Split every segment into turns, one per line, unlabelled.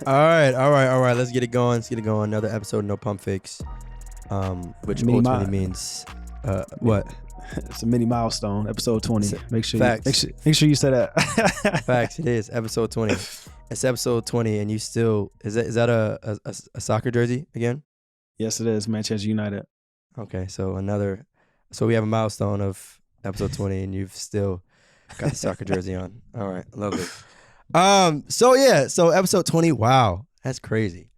All right. Let's get it going. Another episode of No Pump Fakes, which ultimately means what?
It's a mini milestone, episode 20. Make sure you say that.
Facts. It is episode 20. It's episode 20, and you still is that a soccer jersey again?
Yes, it is. Manchester United.
Okay, so we have a milestone of episode 20, and you've still got the soccer jersey on. All right, lovely. So episode 20. Wow, that's crazy.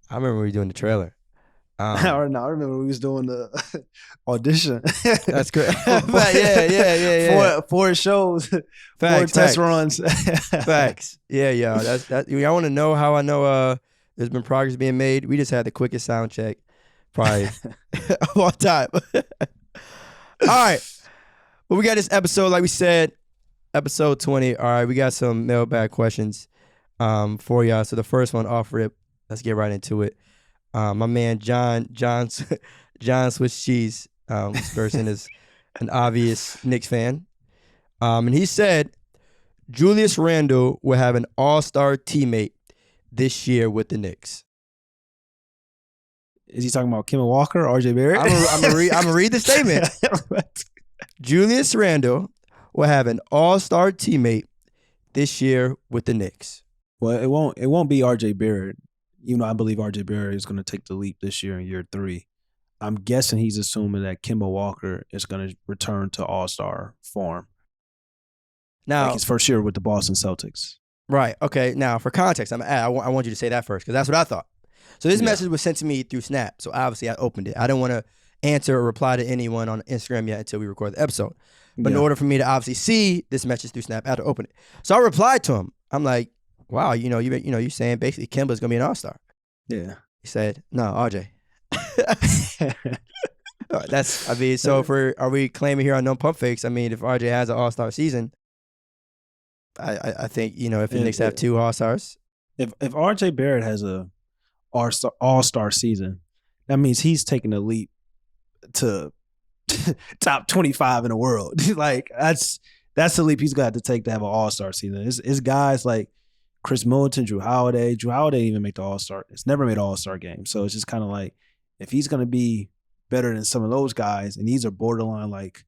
I remember we were doing the trailer.
I remember we was doing the audition.
That's great. Yeah.
Four shows,
facts,
4 test runs.
Facts. Yeah. That's y'all want to know how I know there's been progress being made? We just had the quickest sound check probably of all time. All right. Well, we got this episode, like we said, episode 20. All right, we got some mailbag questions for y'all. So the first one off rip, let's get right into it. My man John Swiss Cheese, this person is an obvious Knicks fan. And he said Julius Randle will have an all-star teammate this year with the Knicks.
Is he talking about Kemba Walker or RJ Barrett?
I'm gonna read the statement. Julius Randle will have an all-star teammate this year with the Knicks.
Well, it won't be RJ Barrett. Even though I believe RJ Barrett is going to take the leap this year in year 3. I'm guessing he's assuming that Kemba Walker is going to return to all-star form.
Now,
like his first year with the Boston Celtics.
Right. Okay. Now, for context, I want you to say that first because that's what I thought. So this message was sent to me through Snap. So obviously I opened it. I didn't want to answer or reply to anyone on Instagram yet until we record the episode. But in order for me to obviously see this message through Snap, I had to open it. So I replied to him. I'm like, wow, you're saying basically Kemba's gonna be an all-star.
Yeah.
He said, no, RJ. Are we claiming here on No Pump Fakes? I mean, if RJ has an all-star season, I think, if the Knicks have 2 all-stars.
If RJ Barrett has a all-star season, that means he's taking a leap to top 25 in the world. Like that's the leap he's got to take to have an all-star season. It's guys like Chris Middleton, Drew Holiday. Drew Holiday didn't even make the all-star. It's never made an all-star game. So it's just kind of like if he's going to be better than some of those guys, and these are borderline like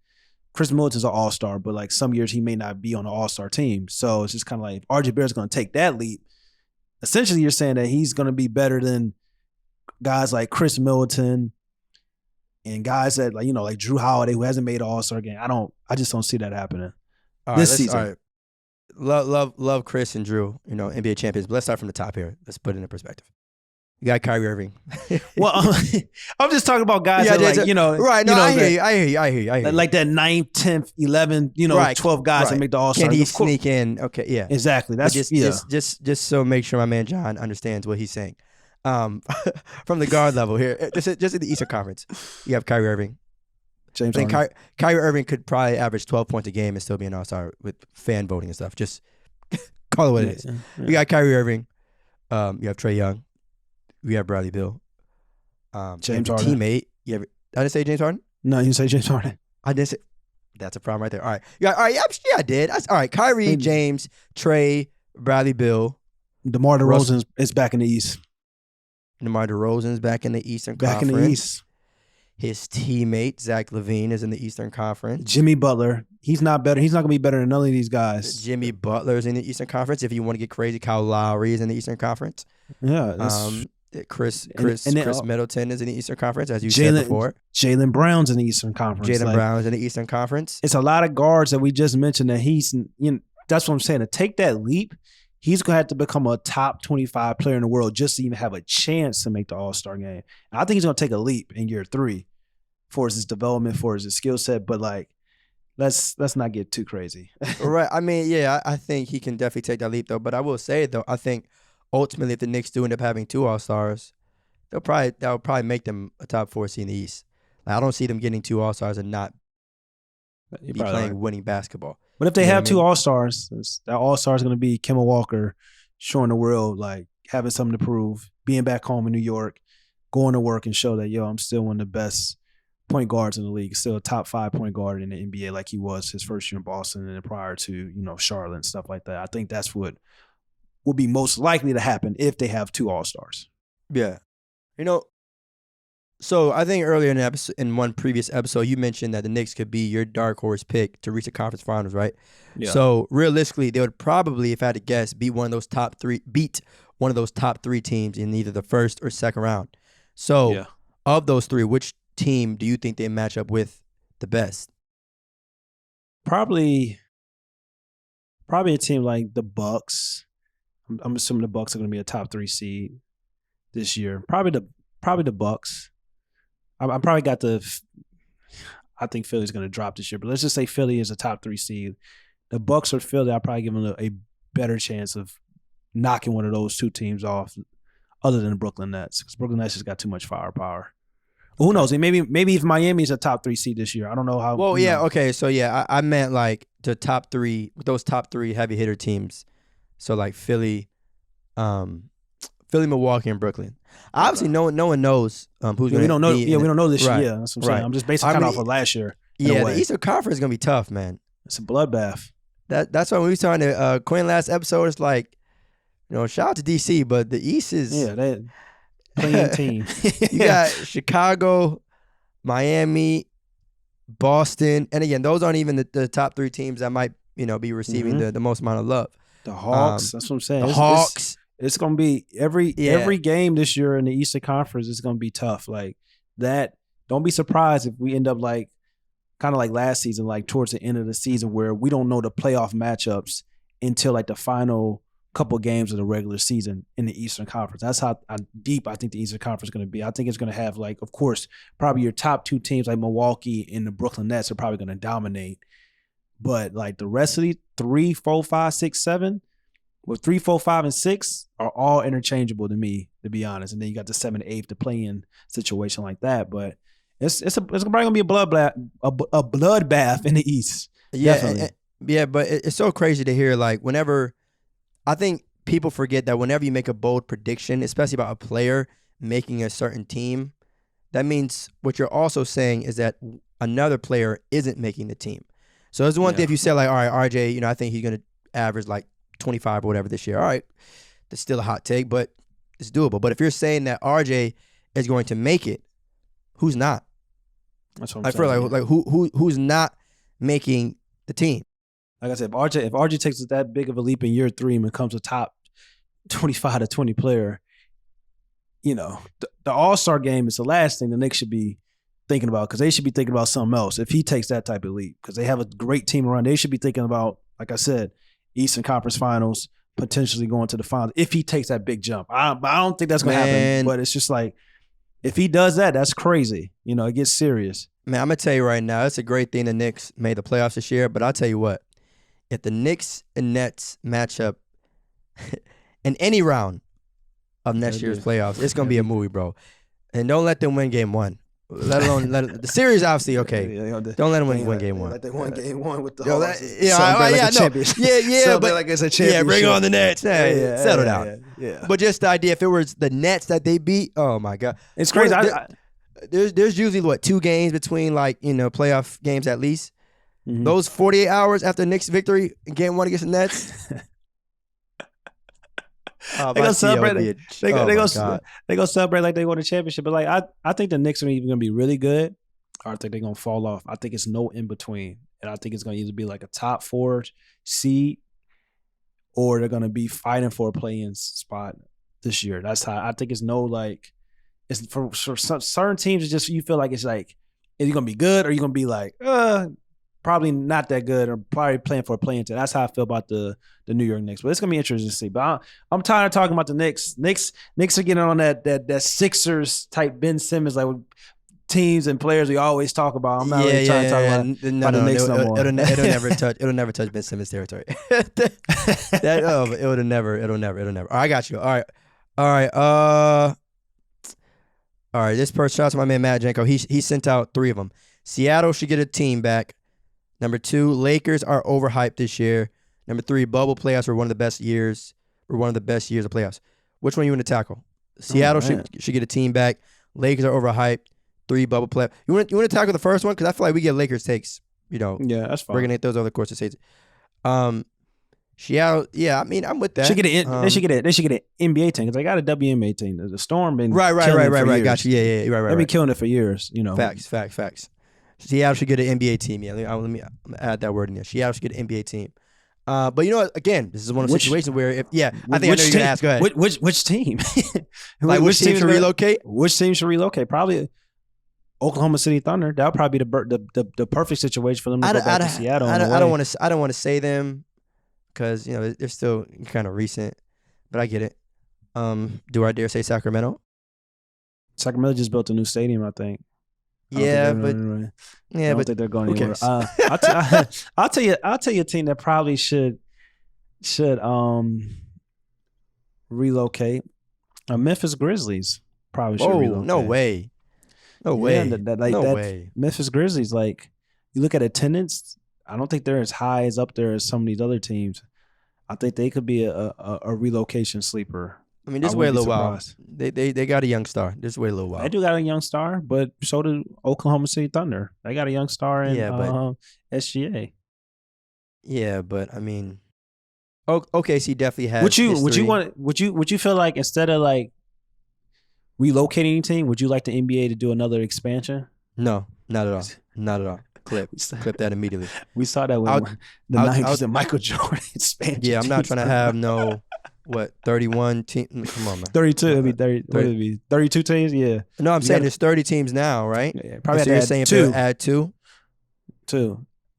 Chris Middleton's an all-star, but like some years he may not be on the all-star team. So it's just kind of like if RJ Barrett's going to take that leap, essentially you're saying that he's going to be better than guys like Chris Middleton and guys that like Drew Holiday who hasn't made an all-star game. I just don't see that happening this season. All right.
Love Chris and Drew, NBA champions. But let's start from the top here. Let's put it in perspective. You got Kyrie Irving.
Well, I'm just talking about guys that
right. No, I hear you.
Like that 9th, 10th, 11th,
right.
12 guys that make the all-star.
Can he sneak in? Okay, yeah.
Exactly. That's
just so make sure my man John understands what he's saying. From the guard level here, just in the Eastern Conference, you have Kyrie Irving.
James
I think Kyrie Irving could probably average 12 points a game and still be an all-star with fan voting and stuff. Just call it what it is. Yeah. You got Kyrie Irving. You have Trae Young. You have Bradley Beal.
James Harden.
Teammate. I didn't say James Harden?
No, you didn't say James Harden.
I didn't say. That's a problem right there. All right. Yeah, I did. All right. Kyrie, James, Trae, Bradley Beal.
DeMar DeRozan is back in the East.
DeMar DeRozan's back in the Eastern Conference.
Back in the East.
His teammate, Zach LaVine, is in the Eastern Conference.
Jimmy Butler. He's not better. He's not going to be better than none of these guys.
Jimmy Butler is in the Eastern Conference. If you want to get crazy, Kyle Lowry is in the Eastern Conference.
Yeah.
Chris Middleton is in the Eastern Conference, as you said before.
Jaylen Brown's in the Eastern Conference.
Jaylen Brown is in the Eastern Conference.
It's a lot of guards that we just mentioned that he's, that's what I'm saying. To take that leap, he's going to have to become a top 25 player in the world just to even have a chance to make the All-Star game. And I think he's going to take a leap in year 3 for his development, for his skill set. But like, let's not get too crazy.
Right. I mean, yeah, I think he can definitely take that leap though. But I will say though, I think ultimately if the Knicks do end up having 2 All-Stars, that will probably make them a top 4 seed in the East. Like, I don't see them getting 2 All-Stars and not be playing winning basketball.
But if they have 2 All-Stars, that All-Star is going to be Kemba Walker showing the world, like, having something to prove, being back home in New York, going to work and show that, I'm still one of the best point guards in the league, still a top 5 point guard in the NBA like he was his first year in Boston and then prior to, Charlotte and stuff like that. I think that's what will be most likely to happen if they have 2 All-Stars.
Yeah. So I think earlier in one previous episode, you mentioned that the Knicks could be your dark horse pick to reach the conference finals, right?
Yeah.
So realistically, they would probably, if I had to guess, beat one of those top 3 teams in either the first or second round. So of those 3, which team do you think they match up with the best?
Probably a team like the Bucks. I'm assuming the Bucks are going to be a top 3 seed this year. Probably the Bucks. I probably got I think Philly's going to drop this year, but let's just say Philly is a top 3 seed. The Bucks or Philly, I'll probably give them a better chance of knocking one of those 2 teams off, other than the Brooklyn Nets, because Brooklyn Nets has got too much firepower. Who knows? Maybe if Miami's a top 3 seed this year, I don't know how.
Well, yeah, okay. So yeah, I meant like the top 3, those top 3 heavy hitter teams. So like Philly, Milwaukee, and Brooklyn. Obviously, no one knows who's going to.
We don't know. We don't know this
right,
year. That's what I'm saying. I'm just basing kind of off of last year.
Yeah, the Eastern Conference is going to be tough, man.
It's a bloodbath.
That's why when we were talking to Quinn last episode. It's like, shout out to DC, but the East is
that playing team.
You got Chicago, Miami, Boston, and again, those aren't even the top 3 teams that might be receiving the most amount of love.
The Hawks. That's what I'm saying.
The Hawks.
It's going to be every game this year in the Eastern Conference is going to be tough. Like that. Don't be surprised if we end up like kind of like last season, like towards the end of the season where we don't know the playoff matchups until like the final couple games of the regular season in the Eastern Conference. That's how deep I think the Eastern Conference is going to be. I think it's going to have like, of course, probably your top 2 teams like Milwaukee and the Brooklyn Nets are probably going to dominate. But like the rest of the 3, 4, 5, 6, 7, well, 3, 4, 5, and 6 are all interchangeable to me, to be honest. And then you got the 7, 8 to play in situation like that. But it's probably gonna be a bloodbath in the East.
Yeah, but it's so crazy to hear. Like whenever, I think people forget that whenever you make a bold prediction, especially about a player making a certain team, that means what you're also saying is that another player isn't making the team. So there's one thing if you say like, all right, RJ, I think he's gonna average like 25 or whatever this year. All right, that's still a hot take, but it's doable. But if you're saying that RJ is going to make it, who's not?
That's what I'm saying.
Like who's not making the team?
Like I said, if RJ takes that big of a leap in year 3 and becomes a top 25 to 20 player, the All-Star game is the last thing the Knicks should be thinking about, because they should be thinking about something else if he takes that type of leap, because they have a great team around. They should be thinking about, like I said, Eastern Conference Finals, potentially going to the finals if he takes that big jump. I don't think that's going to happen, but it's just like, if he does that, that's crazy. It gets serious.
Man, I'm going to tell you right now, it's a great thing the Knicks made the playoffs this year, but I'll tell you what, if the Knicks and Nets match up in any round of next year's playoffs, it's going to be a movie, bro. And don't let them win game 1. Let alone the series, obviously, okay. Don't let them win game 1.
Like they won game 1 with the
Hawks.
But like it's a championship.
Yeah, bring on the Nets. Settle down.
Yeah.
But just the idea, if it was the Nets that they beat, oh my God,
it's crazy.
There's usually 2 games between playoff games at least.
Mm-hmm.
Those 48 hours after Knicks victory in game 1 against the Nets.
They gonna celebrate. They gonna celebrate like they won a championship. But like I think the Knicks are either gonna be really good, or I think they're gonna fall off. I think it's no in between, and I think it's gonna either be like a top 4 seed, or they're gonna be fighting for a play-in spot this year. That's how I think it's no like. It's for some certain teams. It's just you feel like it's like, are you gonna be good or are you gonna be like probably not that good, or probably playing for a play-in team. That's how I feel about the New York Knicks. But it's gonna be interesting to see. But I'm tired of talking about the Knicks. Knicks are getting on that Sixers type Ben Simmons like teams and players we always talk about. I'm not really trying to talk about the Knicks no more.
It'll never touch Ben Simmons territory. It'll never. All right, I got you. All right. This person, shout out to my man Matt Janko. He sent out 3 of them. Seattle should get a team back. Number 2, Lakers are overhyped this year. Number 3, bubble playoffs were one of the best years of playoffs. Which one you want to tackle? Seattle should get a team back. Lakers are overhyped. 3, bubble playoffs. You want to tackle the first one? Because I feel like we get Lakers takes.
Yeah, that's fine.
We're gonna hit those over the course of the season. Seattle, yeah, I mean, I'm with that.
They should get an NBA team because they got a WNBA team. The Storm been
right.
Years.
Got you. Yeah, right.
They've been killing it for years. You know,
Facts. Seattle should get an NBA team. Yeah, let me add that word in there. Seattle should get an NBA team. But you know what? Again, this is one of the situations where I think I know you're gonna ask. Go ahead.
Which team?
Like which team should relocate?
Which team should relocate? Probably Oklahoma City Thunder. That would probably be the perfect situation for them to go back to Seattle.
I don't want to say them because they're still kind of recent, but I get it. Do I dare say Sacramento?
Sacramento just built a new stadium, I think.
I don't
think they're going anywhere. I'll tell you a team that probably should relocate. Memphis Grizzlies probably should relocate.
No way. No way.
Memphis Grizzlies, like, you look at attendance, I don't think they're as high as up there as some of these other teams. I think they could be a relocation sleeper.
I mean, just wait a little while. They got a young star. Just wait a little while.
They do got a young star, but so do Oklahoma City Thunder. They got a young star in SGA.
Yeah, but I mean, OKC definitely has.
Would you feel like instead of like relocating a team, would you like the NBA to do another expansion?
No, not at all. Clip that immediately.
We saw that with the 90s and Michael Jordan expansion.
Yeah, I'm not trying to have 31 teams. Come on, man.
32. It'd be 30. What would it be? 32 teams. Yeah.
No, I'm saying there's 30 teams now, right?
Yeah, probably.
So you're saying if they add two.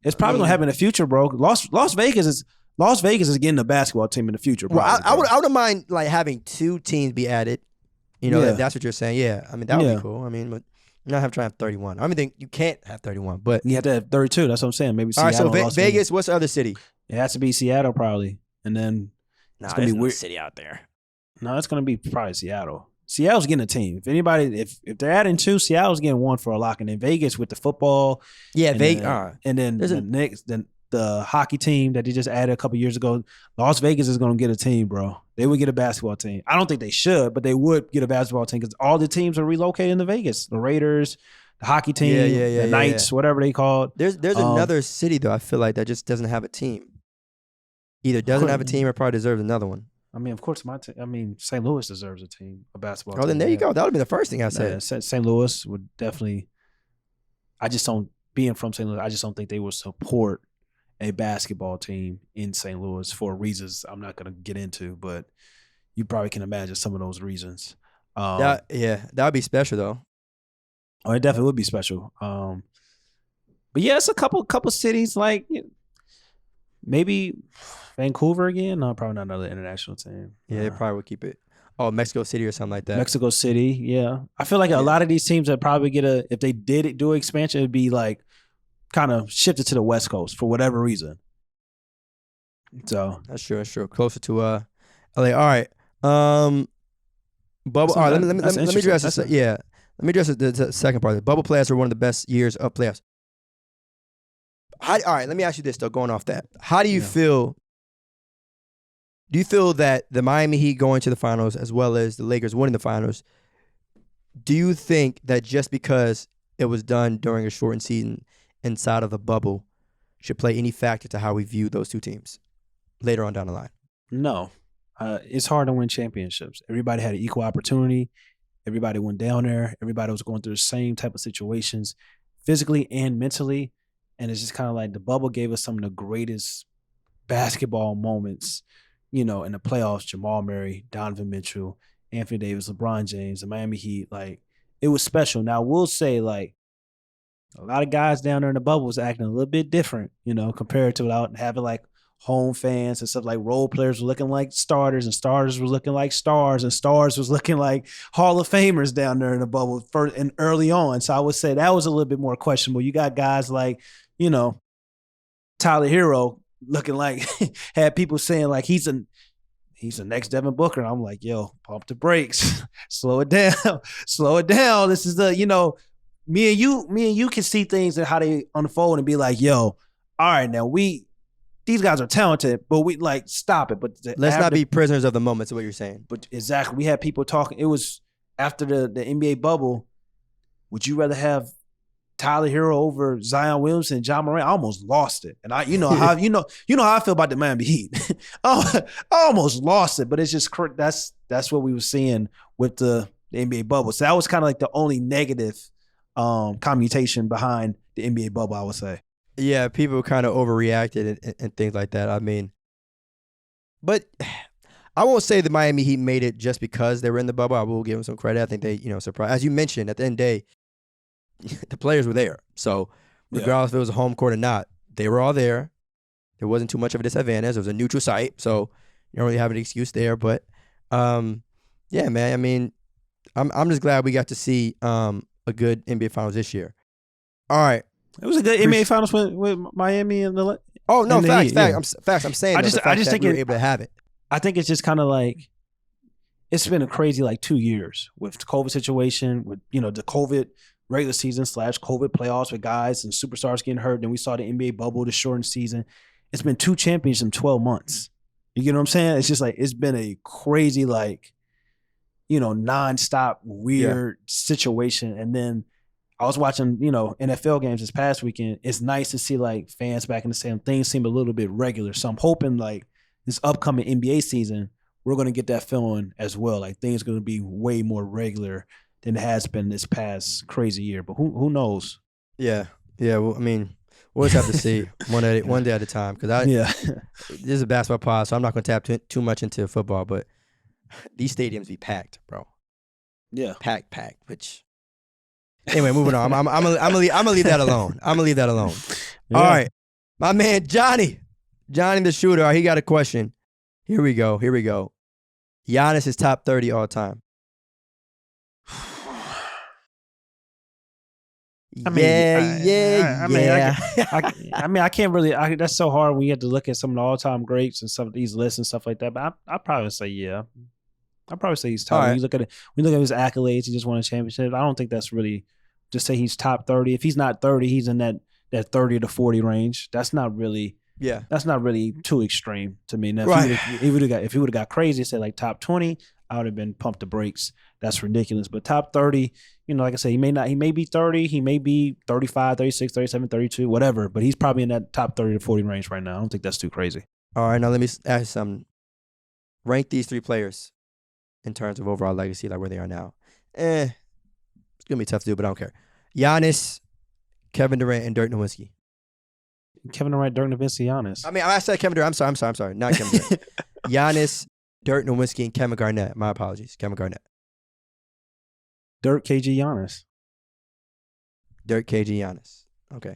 It's probably gonna happen in the future, bro. Las Vegas is getting a basketball team in the future. Probably,
well, I wouldn't mind like having 2 teams be added. That's what you're saying. Yeah, I mean that would be cool. I mean, but you're not trying to have 31. I mean, you can't have 31, but
you have to have 32. That's what I'm saying. Maybe
Seattle. All right, so Vegas. What's the other city?
It has to be Seattle probably, and then
it's gonna be weird city out there.
No, it's gonna be probably Seattle. Seattle's getting a team. If they're adding 2, Seattle's getting 1 for a lock, and then Vegas with the football.
Yeah, Vegas.
And then the Knicks, then the hockey team that they just added a couple years ago. Las Vegas is gonna get a team, bro. They would get a basketball team. I don't think they should, but they would get a basketball team because all the teams are relocating to Vegas. The Raiders, the hockey team, the Knights, whatever they call it.
There's another city though. I feel like that just doesn't have a team. Either doesn't have a team or probably deserves another one.
I mean, of course, St. Louis deserves a team, a basketball team.
Oh, then there you go. That would be the first thing I said.
St. Louis would definitely. Being from St. Louis, I just don't think they would support a basketball team in St. Louis for reasons I'm not going to get into, but you probably can imagine some of those reasons.
That would be special though.
Oh, it definitely would be special. But yeah, it's a couple cities like maybe Vancouver again. No, probably not another international team.
Yeah, they probably would keep it. Oh, Mexico City or something like that.
Mexico City, yeah. I feel like a lot of these teams would probably if they did do expansion, it'd be like kind of shifted to the West Coast for whatever reason. So
that's true. Closer to LA. All right. Bubble. All right, let me address this. Let me address the second part. The bubble playoffs are one of the best years of playoffs. All right, let me ask you this though. Going off that, how do you feel? Do you feel that the Miami Heat going to the finals as well as the Lakers winning the finals? Do you think that just because it was done during a shortened season inside of the bubble should play any factor to how we view those two teams later on down the line?
No. It's hard to win championships. Everybody had an equal opportunity. Everybody went down there. Everybody was going through the same type of situations physically and mentally. And it's just kind of like the bubble gave us some of the greatest basketball moments, in the playoffs. Jamal Murray, Donovan Mitchell, Anthony Davis, LeBron James, the Miami Heat. Like, it was special. Now, we'll say, like, a lot of guys down there in the bubble was acting a little bit different, compared to without having, like, home fans and stuff. Like, role players were looking like starters, and starters were looking like stars, and stars was looking like Hall of Famers down there in the bubble and early on. So I would say that was a little bit more questionable. You got guys like, Tyler Hero looking like had people saying like he's the next Devin Booker. And I'm like, yo, pump the brakes, slow it down. This is me and you can see things and how they unfold and be like, yo, all right, now these guys are talented, but we like stop it. But
let's not be prisoners of the moment. Is what you're saying.
But exactly, we had people talking. It was after the NBA bubble. Would you rather have Tyler Hero over Zion Williamson and John Morant, I almost lost it. And how I feel about the Miami Heat. I almost lost it, but it's just that's what we were seeing with the NBA bubble. So that was kind of like the only negative commutation behind the NBA bubble, I would say.
Yeah, people kind of overreacted and things like that. I mean, but I won't say the Miami Heat made it just because they were in the bubble. I will give them some credit. I think they, surprised. As you mentioned, at the end of the day, the players were there. So regardless if it was a home court or not, they were all there. There wasn't too much of a disadvantage. It was a neutral site, so you don't really have an excuse there. But yeah, man. I mean, I'm just glad we got to see a good NBA Finals this year. All right.
It was a good NBA Finals with Miami and the.
Oh no, facts.
Yeah.
I'm saying. I just think we were able to have it.
I think it's just kind of like it's been a crazy 2 years with the COVID situation, with the COVID regular season / COVID playoffs with guys and superstars getting hurt. Then we saw the NBA bubble, the shortened season. It's been 2 championships in 12 months. You get what I'm saying? It's just it's been a crazy nonstop weird situation. And then I was watching, NFL games this past weekend. It's nice to see fans back in the stadium. Things seem a little bit regular. So I'm hoping this upcoming NBA season, we're going to get that feeling as well. Things are going to be way more regular than it has been this past crazy year. But who knows?
Yeah. Well, I mean, we'll just have to see one day at a time. Because this is a basketball pod, so I'm not going to tap too much into football. But these stadiums be packed, bro.
Yeah,
packed. Which anyway, moving on. I'm gonna leave that alone. Yeah. All right, my man Johnny the shooter. All right, he got a question. Here we go. Giannis is top 30 all time.
I can't really. That's so hard when you have to look at some of the all-time greats and some of these lists and stuff like that. But I probably say I'd probably say he's top. Right. When you look at his accolades, he just won a championship. I don't think that's really to say he's top 30. If he's not 30, he's in that 30 to 40 range. That's not really. Yeah, that's not really too extreme to me. Now, if he would have got crazy, say top 20, I would have been pumped the brakes. That's ridiculous. But top 30, like I said, he may be 30, he may be 35, 36, 37, 32, whatever. But he's probably in that top 30 to 40 range right now. I don't think that's too crazy.
All right, now let me ask you something. Rank these 3 players in terms of overall legacy, where they are now. It's gonna be tough to do, but I don't care. Giannis, Kevin Durant, and Dirk Nowitzki.
Kevin Durant, Dirk Nowitzki, Giannis.
I mean, I said Kevin Durant. I'm sorry. Not Kevin Durant. Giannis, Dirk Nowitzki, and Kevin Garnett. My apologies. Kevin Garnett.
Dirk, KG, Giannis.
Dirk, KG, Giannis. Okay.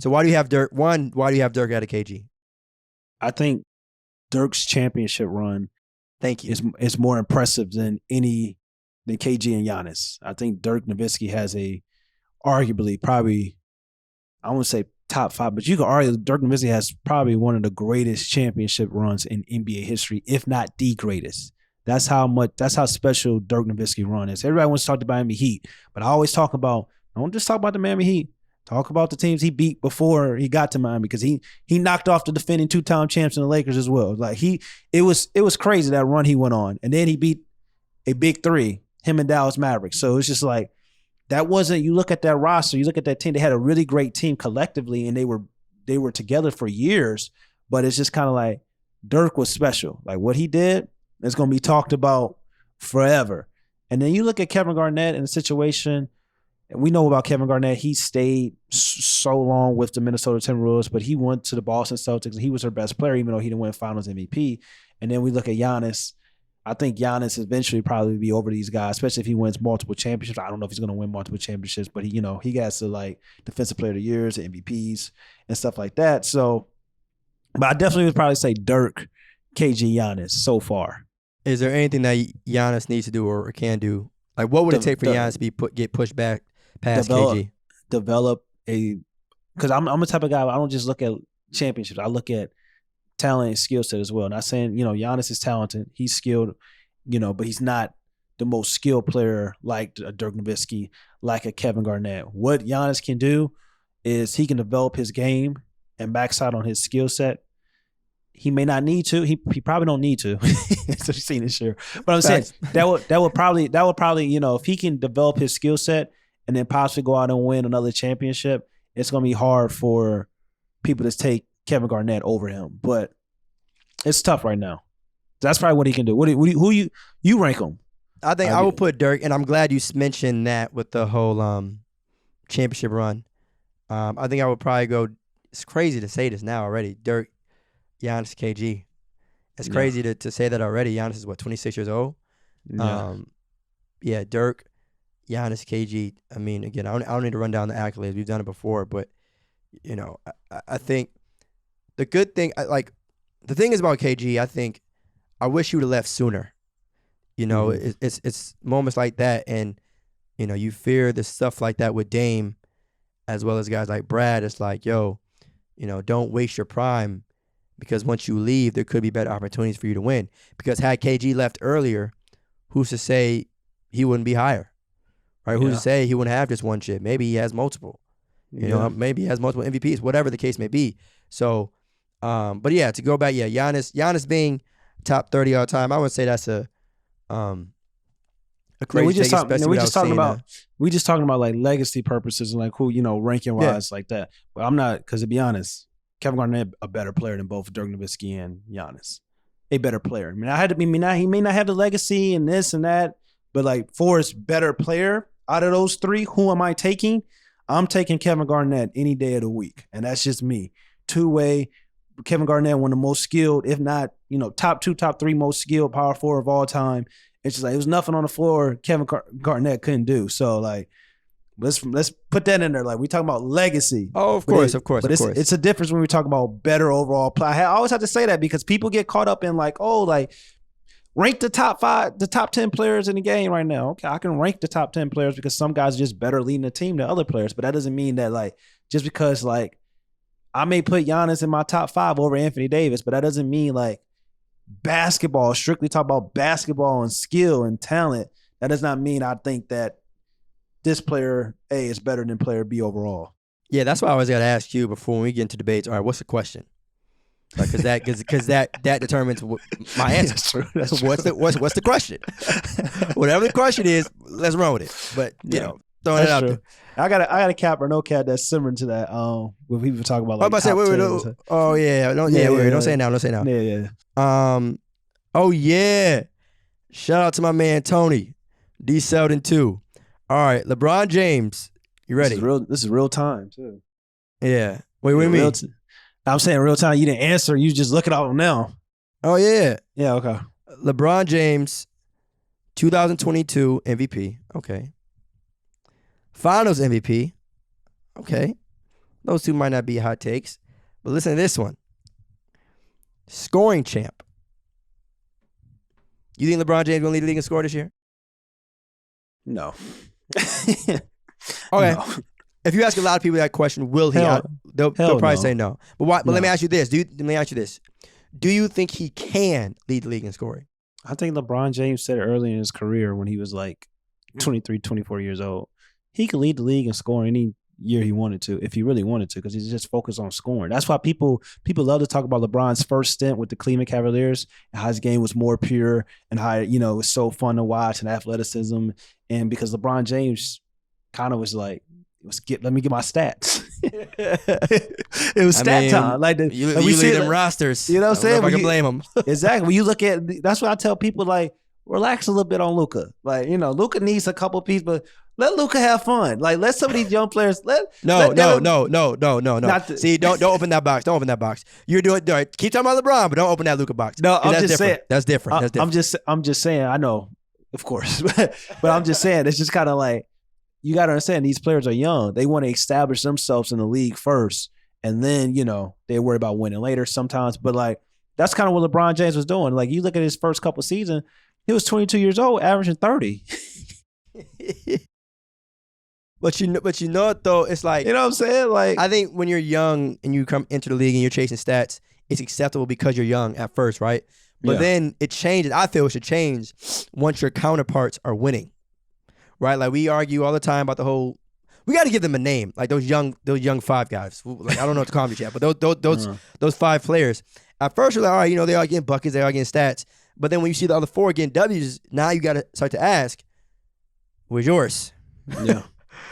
So why do you have Dirk? One, why do you have Dirk out of KG?
I think Dirk's championship run is more impressive than KG and Giannis. I think Dirk Nowitzki has arguably probably, I won't say top 5, but you could argue Dirk Nowitzki has probably one of the greatest championship runs in NBA history, if not the greatest. That's how special Dirk Nowitzki run is. Everybody wants to talk about Miami Heat, but I always don't just talk about the Miami Heat. Talk about the teams he beat before he got to Miami, because he knocked off the defending 2-time champs in the Lakers as well. It was crazy that run he went on, and then he beat a big 3, him and Dallas Mavericks. So it's just that wasn't. You look at that roster, you look at that team. They had a really great team collectively, and they were together for years. But it's just kind of Dirk was special. What he did is going to be talked about forever. And then you look at Kevin Garnett in a situation. And we know about Kevin Garnett. He stayed so long with the Minnesota Timberwolves, but he went to the Boston Celtics, and he was their best player, even though he didn't win Finals MVP. And then we look at Giannis. I think Giannis eventually probably be over these guys, especially if he wins multiple championships. I don't know if he's going to win multiple championships, but he gets to Defensive Player of the Years, MVPs, and stuff like that. So, but I definitely would probably say Dirk, KG, Giannis so far.
Is there anything that Giannis needs to do or can do? What would it take for Giannis to get pushed back past KG?
Develop because I'm the type of guy, I don't just look at championships. I look at talent and skill set as well. Not saying, Giannis is talented. He's skilled, but he's not the most skilled player like a Dirk Nowitzki, like a Kevin Garnett. What Giannis can do is he can develop his game and backside on his skill set. He may not need to. He probably don't need to. So you've seen this year. But I'm saying that would probably, if he can develop his skill set and then possibly go out and win another championship, it's going to be hard for people to take Kevin Garnett over him. But it's tough right now. That's probably what he can do. Who you rank him?
I think I would put Dirk, and I'm glad you mentioned that with the whole championship run. I think I would probably go. It's crazy to say this now already. Dirk, Giannis, KG. It's crazy to say that already. Giannis is 26 years old.
Yeah.
Dirk, Giannis, KG. I mean, again, I don't need to run down the accolades. We've done it before, but I think the good thing, the thing is about KG. I think I wish he would have left sooner. It's moments like that, and you fear the stuff like that with Dame, as well as guys like Brad. It's like, don't waste your prime, because once you leave, there could be better opportunities for you to win. Because had KG left earlier, who's to say he wouldn't be higher, right? Who's to say he wouldn't have just one chip? Maybe he has multiple. Maybe he has multiple MVPs, whatever the case may be. So, but yeah, to go back, Giannis being top 30 all time, I would say that's a crazy
we just
thing,
talking about like legacy purposes and like who ranking wise like that. But I'm not, because to be honest, Kevin Garnett a better player than both Dirk Nowitzki and Giannis. A better player. He may not have the legacy and this and that, but like for his better player out of those three, who am I taking? I'm taking Kevin Garnett any day of the week, and that's just me. Two-way. Kevin Garnett, one of the most skilled, if not, top 2, top 3 most skilled power forward of all time. It's just like, it was nothing on the floor Kevin Garnett couldn't do. So like, let's put that in there. Like, we talking about legacy.
Oh, of course.
But it's a difference when we talk about better overall play. I always have to say that because people get caught up in like, rank the top 5, the top 10 players in the game right now. Okay, I can rank the top 10 players because some guys are just better leading the team than other players. But that doesn't mean that like, just because like, I may put Giannis in my top 5 over Anthony Davis, but that doesn't mean like basketball, strictly talk about basketball and skill and talent. That does not mean I think that this player A is better than player B overall.
Yeah, that's why I always got to ask you before we get into debates. All right, what's the question? Because that determines my answer.
That's
true. What's the question? Whatever the question is, let's run with it. But throwing it out there.
I got a cap or no cap that's similar to that. When people talk about like,
don't say it now. Don't say it now.
Yeah.
Oh yeah. Shout out to my man Tony, D Selden 2. All right, LeBron James, you ready?
This is real time too.
Yeah. Wait, what do you mean?
I'm saying real time. You didn't answer. You just look it up now.
Oh yeah.
Yeah. Okay.
LeBron James, 2022 MVP. Okay. Finals MVP. Okay. Those two might not be hot takes, but listen to this one. Scoring champ. You think LeBron James will lead the league in score this year?
No.
Okay.
No.
If you ask a lot of people that question, will he? They'll probably say no. But why? But let me ask you this. Do you think he can lead the league in scoring?
I think LeBron James said it early in his career when he was like 23, 24 years old. He could lead the league in scoring any year he wanted to, if he really wanted to, because he's just focused on scoring. That's why people love to talk about LeBron's first stint with the Cleveland Cavaliers and how his game was more pure and how, it was so fun to watch and athleticism. And because LeBron James kind of was like, let me get my stats. It was stat time. Like
you lead them rosters.
You know what I'm saying?
I can blame them.
Exactly. When you look at, that's what I tell people, like, relax a little bit on Luka. Like, Luka needs a couple pieces, but let Luka have fun. Like, let some of these young players
No. See, don't open that box. Don't open that box. You're doing keep talking about LeBron, but don't open that Luka box.
No, I'm just saying
that's different.
I'm just saying. I know, of course, but I'm just saying it's just kind of like, you got to understand these players are young. They want to establish themselves in the league first, and then they worry about winning later sometimes. But like, that's kind of what LeBron James was doing. Like, you look at his first couple seasons, he was 22 years old, averaging 30.
But you know what though? It's like,
you know what I'm saying? Like,
I think when you're young and you come into the league and you're chasing stats, it's acceptable because you're young at first, right? But then it changes. I feel it should change once your counterparts are winning, right? Like, we argue all the time about the whole. We got to give them a name, like those young 5 guys. Like, I don't know what to call them yet, but those 5 players. At first, you're like, all right, they are getting buckets, they are getting stats. But then when you see the other 4 getting W's, now you got to start to ask, where's yours?
Yeah.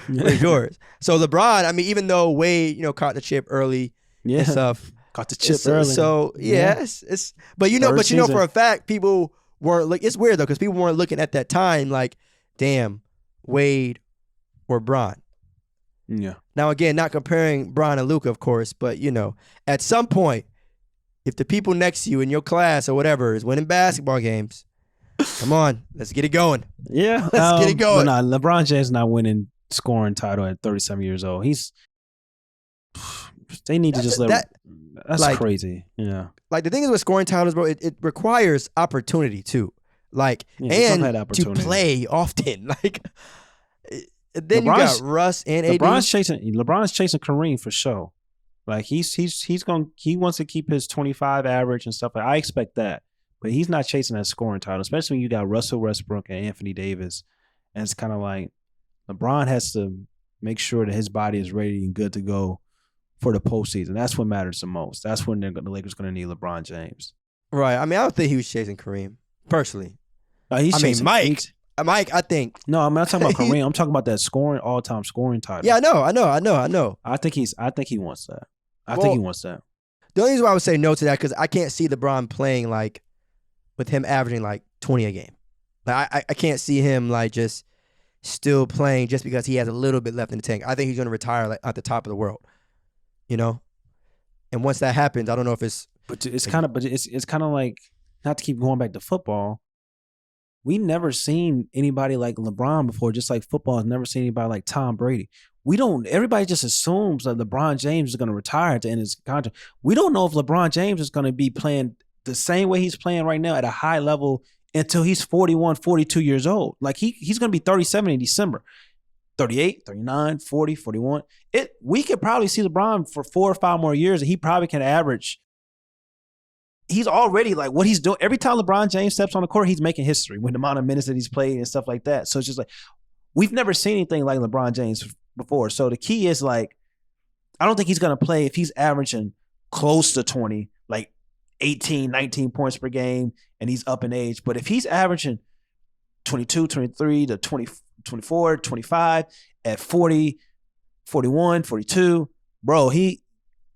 Where's yours? So LeBron, I mean, even though Wade, caught the chip early and stuff.
Caught the chip early.
So it's but for a fact, people weren't like, it's weird though, because people weren't looking at that time like, damn, Wade or Bron.
Yeah.
Now again, not comparing Bron and Luka, of course, but at some point, if the people next to you in your class or whatever is winning basketball games, come on, let's get it going.
Yeah,
let's get it going.
But nah, LeBron James not winning scoring title at 37 years old. They need to just let. That's like, crazy. Yeah.
Like the thing is with scoring titles, bro, it requires opportunity too. Like and to play often. Like then you got Russ and AD.
LeBron's chasing Kareem for sure. Like he wants to keep his 25 average and stuff. Like I expect that. But he's not chasing that scoring title, especially when you got Russell Westbrook and Anthony Davis. And it's kind of like LeBron has to make sure that his body is ready and good to go for the postseason. That's what matters the most. That's when the Lakers going to need LeBron James.
Right. I mean, I don't think he was chasing Kareem, personally.
Mike,
I think.
No, I'm not talking about Kareem. I'm talking about that all-time scoring title.
Yeah, I know.
I think he wants that. I think he wants that.
The only reason why I would say no to that, because I can't see LeBron playing like with him averaging like 20 a game. Like I can't see him like just still playing just because he has a little bit left in the tank. I think he's going to retire like at the top of the world. And once that happens, I don't know if it's.
But it's kind of like, not to keep going back to football. We never seen anybody like LeBron before. Just like football has never seen anybody like Tom Brady. Everybody just assumes that LeBron James is going to retire at the end of his contract. We don't know if LeBron James is going to be playing the same way he's playing right now at a high level until he's 41, 42 years old. Like he's going to be 37 in December. 38, 39, 40, 41. We could probably see LeBron for 4 or 5 more years, and he probably can average. He's already like what he's doing. Every time LeBron James steps on the court, he's making history with the amount of minutes that he's played and stuff like that. So it's just like, we've never seen anything like LeBron James before. So the key is like, I don't think he's going to play if he's averaging close to 20, like 18, 19 points per game, and he's up in age. But if he's averaging 22, 23 to 20, 24, 25 at 40, 41, 42, bro, he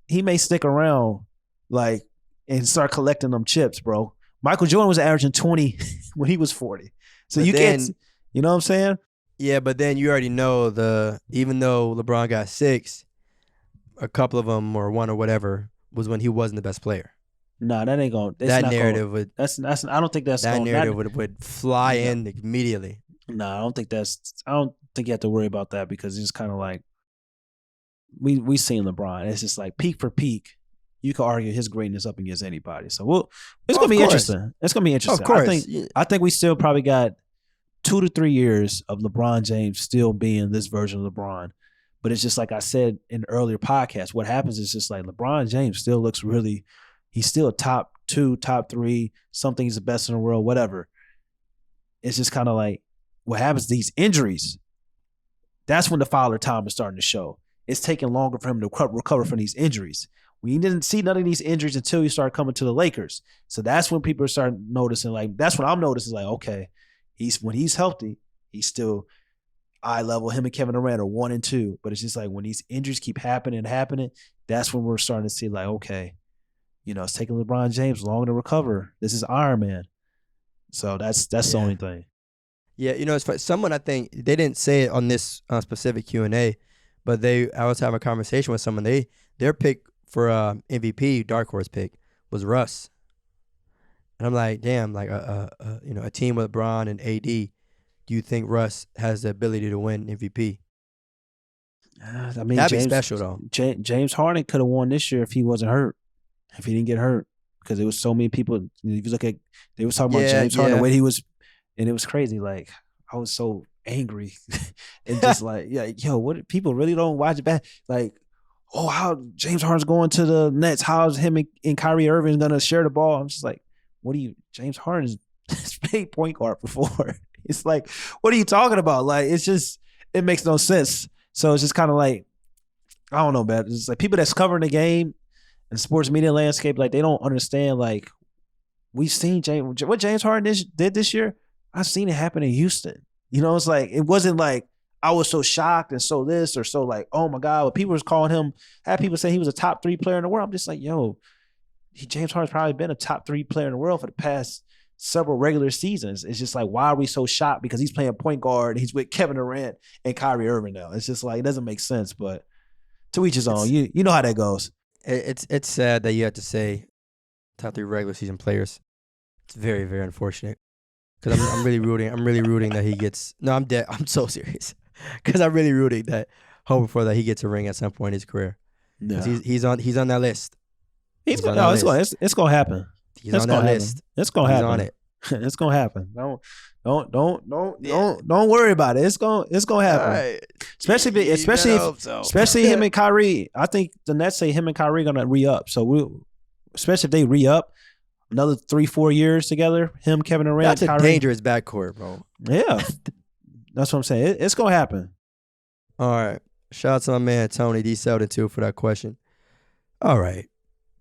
may stick around like and start collecting them chips, bro. Michael Jordan was averaging 20 when he was 40. So you know what I'm saying?
Yeah, but then you already know even though LeBron got 6, a couple of them or 1 or whatever was when he wasn't the best player.
No, that ain't going.
That narrative would.
That's. I don't think that's.
That narrative would fly in immediately.
No, I don't think you have to worry about that because it's kind of like we seen LeBron. It's just like peak for peak. You can argue his greatness up against anybody. So it's gonna be interesting. It's gonna be interesting.
Of course.
I think we still probably got 2 to 3 years of LeBron James still being this version of LeBron. But it's just like I said in earlier podcasts, what happens is just like LeBron James still looks really, he's still top 2, top 3, something he's the best in the world, whatever. It's just kind of like what happens, these injuries, that's when the Father time is starting to show. It's taking longer for him to recover from these injuries. We didn't see none of these injuries until he started coming to the Lakers. So that's when people start noticing, like, that's when I'm noticing, like, okay, when he's healthy, he's still eye level. Him and Kevin Durant are 1 and 2. But it's just like when these injuries keep happening, that's when we're starting to see, like, okay, it's taking LeBron James longer to recover. This is Iron Man. So that's the only thing.
Yeah, it's for someone, I think, they didn't say it on this specific Q&A, but I was having a conversation with someone. Their pick for MVP, dark horse pick, was Russ. And I'm like, damn, like a team with LeBron and AD, do you think Russ has the ability to win MVP?
I mean,
that'd be special though.
James Harden could have won this year if he wasn't hurt, if he didn't get hurt, because there was so many people. If you look at, they was talking about James Harden, the way he was, and it was crazy. Like I was so angry and just like, what people really don't watch it back. Like, oh, how James Harden's going to the Nets? How's him and Kyrie Irving gonna share the ball? I'm just like, James Harden's played point guard before. It's like, what are you talking about? Like, it makes no sense. So it's just kind of like, I don't know, man. It's like people that's covering the game and the sports media landscape, like they don't understand. Like we've seen what James Harden did this year. I've seen it happen in Houston. It's like it wasn't like I was so shocked and so this or so like, oh my God. But people was calling him, had people say he was a top 3 player in the world. I'm just like, yo, James Harden's probably been a top 3 player in the world for the past several regular seasons. It's just like, why are we so shocked? Because he's playing point guard. He's with Kevin Durant and Kyrie Irving now. It's just like, it doesn't make sense, but to each his own. You know how that goes.
It's sad that you have to say top 3 regular season players. It's very, very unfortunate. Because I'm really rooting. I'm really rooting that he gets. No, I'm dead. I'm so serious. Because I'm really rooting that, hoping for that he gets a ring at some point in his career. Yeah. He's on that list.
It's gonna happen.
He's on that list.
It's gonna happen.
He's on it.
It's gonna happen. Don't worry about it. It's gonna happen.
Right.
Especially him and Kyrie. I think the Nets say him and Kyrie are gonna re-up. So especially if they re-up another 3-4 years together, him, Kevin Durant,
that's
Kyrie.
A dangerous backcourt, bro.
Yeah, that's what I'm saying. It's gonna happen.
All right. Shout out to my man Tony D. Selden too for that question. All right,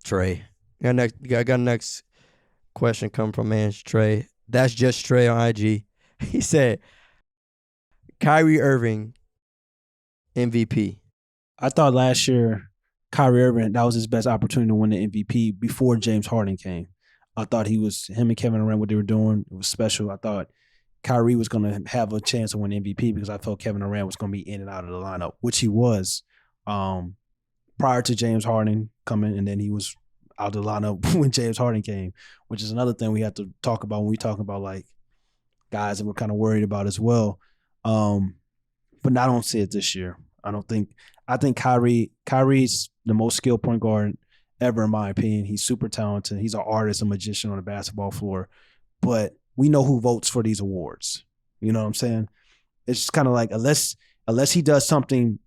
Trey. I got next question coming from man Trey. That's just Trey on IG. He said, Kyrie Irving MVP.
I thought last year Kyrie Irving, that was his best opportunity to win the MVP before James Harden came. I thought him and Kevin Durant, what they were doing, it was special. I thought Kyrie was going to have a chance to win MVP because I felt Kevin Durant was going to be in and out of the lineup, which he was prior to James Harden coming, and then he was out of the lineup when James Harden came, which is another thing we have to talk about when we talk about like guys that we're kind of worried about as well. But I don't see it this year. I think Kyrie's the most skilled point guard ever, in my opinion. He's super talented. He's an artist, a magician on the basketball floor. But we know who votes for these awards. You know what I'm saying? It's just kind of like unless he does something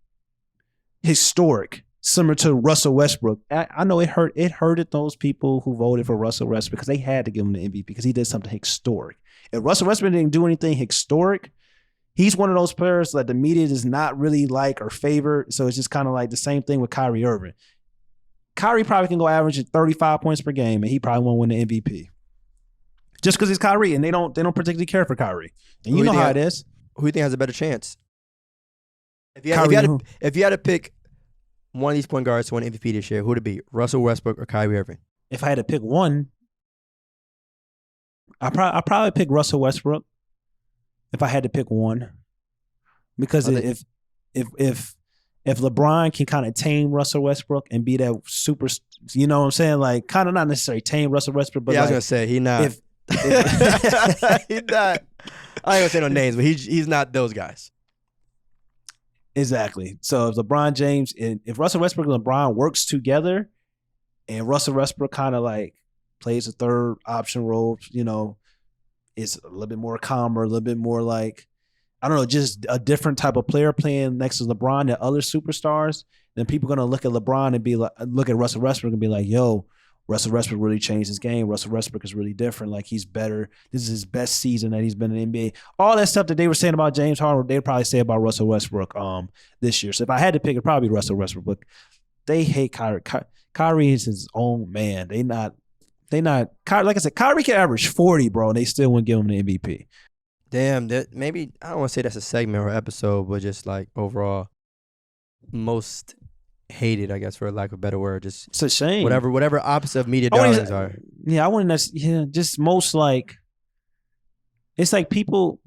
historic, similar to Russell Westbrook. I know it hurted those people who voted for Russell Westbrook because they had to give him the MVP because he did something historic. If Russell Westbrook didn't do anything historic, he's one of those players that the media does not really like or favor. So it's just kind of like the same thing with Kyrie Irving. Kyrie probably can go average 35 points per game, and he probably won't win the MVP. Just because he's Kyrie, and they don't particularly care for Kyrie. And you know how it is.
Who do you think has a better chance? If you had to pick one of these point guards to win MVP this year, who would it be? Russell Westbrook or Kyrie Irving?
If I had to pick one, I'd probably pick Russell Westbrook. If I had to pick one, because if LeBron can kind of tame Russell Westbrook and be that super, you know what I'm saying? Like kind of not necessarily tame Russell Westbrook, but
yeah, I was gonna say he not. He's not. I ain't gonna say no names, but he's not those guys.
Exactly. So if LeBron James and if Russell Westbrook and LeBron works together, and Russell Westbrook kind of like plays a third option role, you know, is a little bit more calmer, a little bit more like, I don't know, just a different type of player playing next to LeBron and other superstars, then people are gonna look at LeBron and be like, look at Russell Westbrook and be like, yo, Russell Westbrook really changed his game. Russell Westbrook is really different. Like he's better. This is his best season that he's been in the NBA. All that stuff that they were saying about James Harden, they'd probably say about Russell Westbrook this year. So if I had to pick, it'd probably be Russell Westbrook. But they hate Kyrie. Kyrie is his own man. They not. Like I said, Kyrie can average 40, bro, and they still wouldn't give him the MVP.
Damn, maybe I don't want to say that's a segment or episode, but just like overall, most hated, I guess, for lack of a better word. Just
it's a shame.
Whatever opposite of media darlings are.
Yeah, I wouldn't. Yeah, just most like. It's like people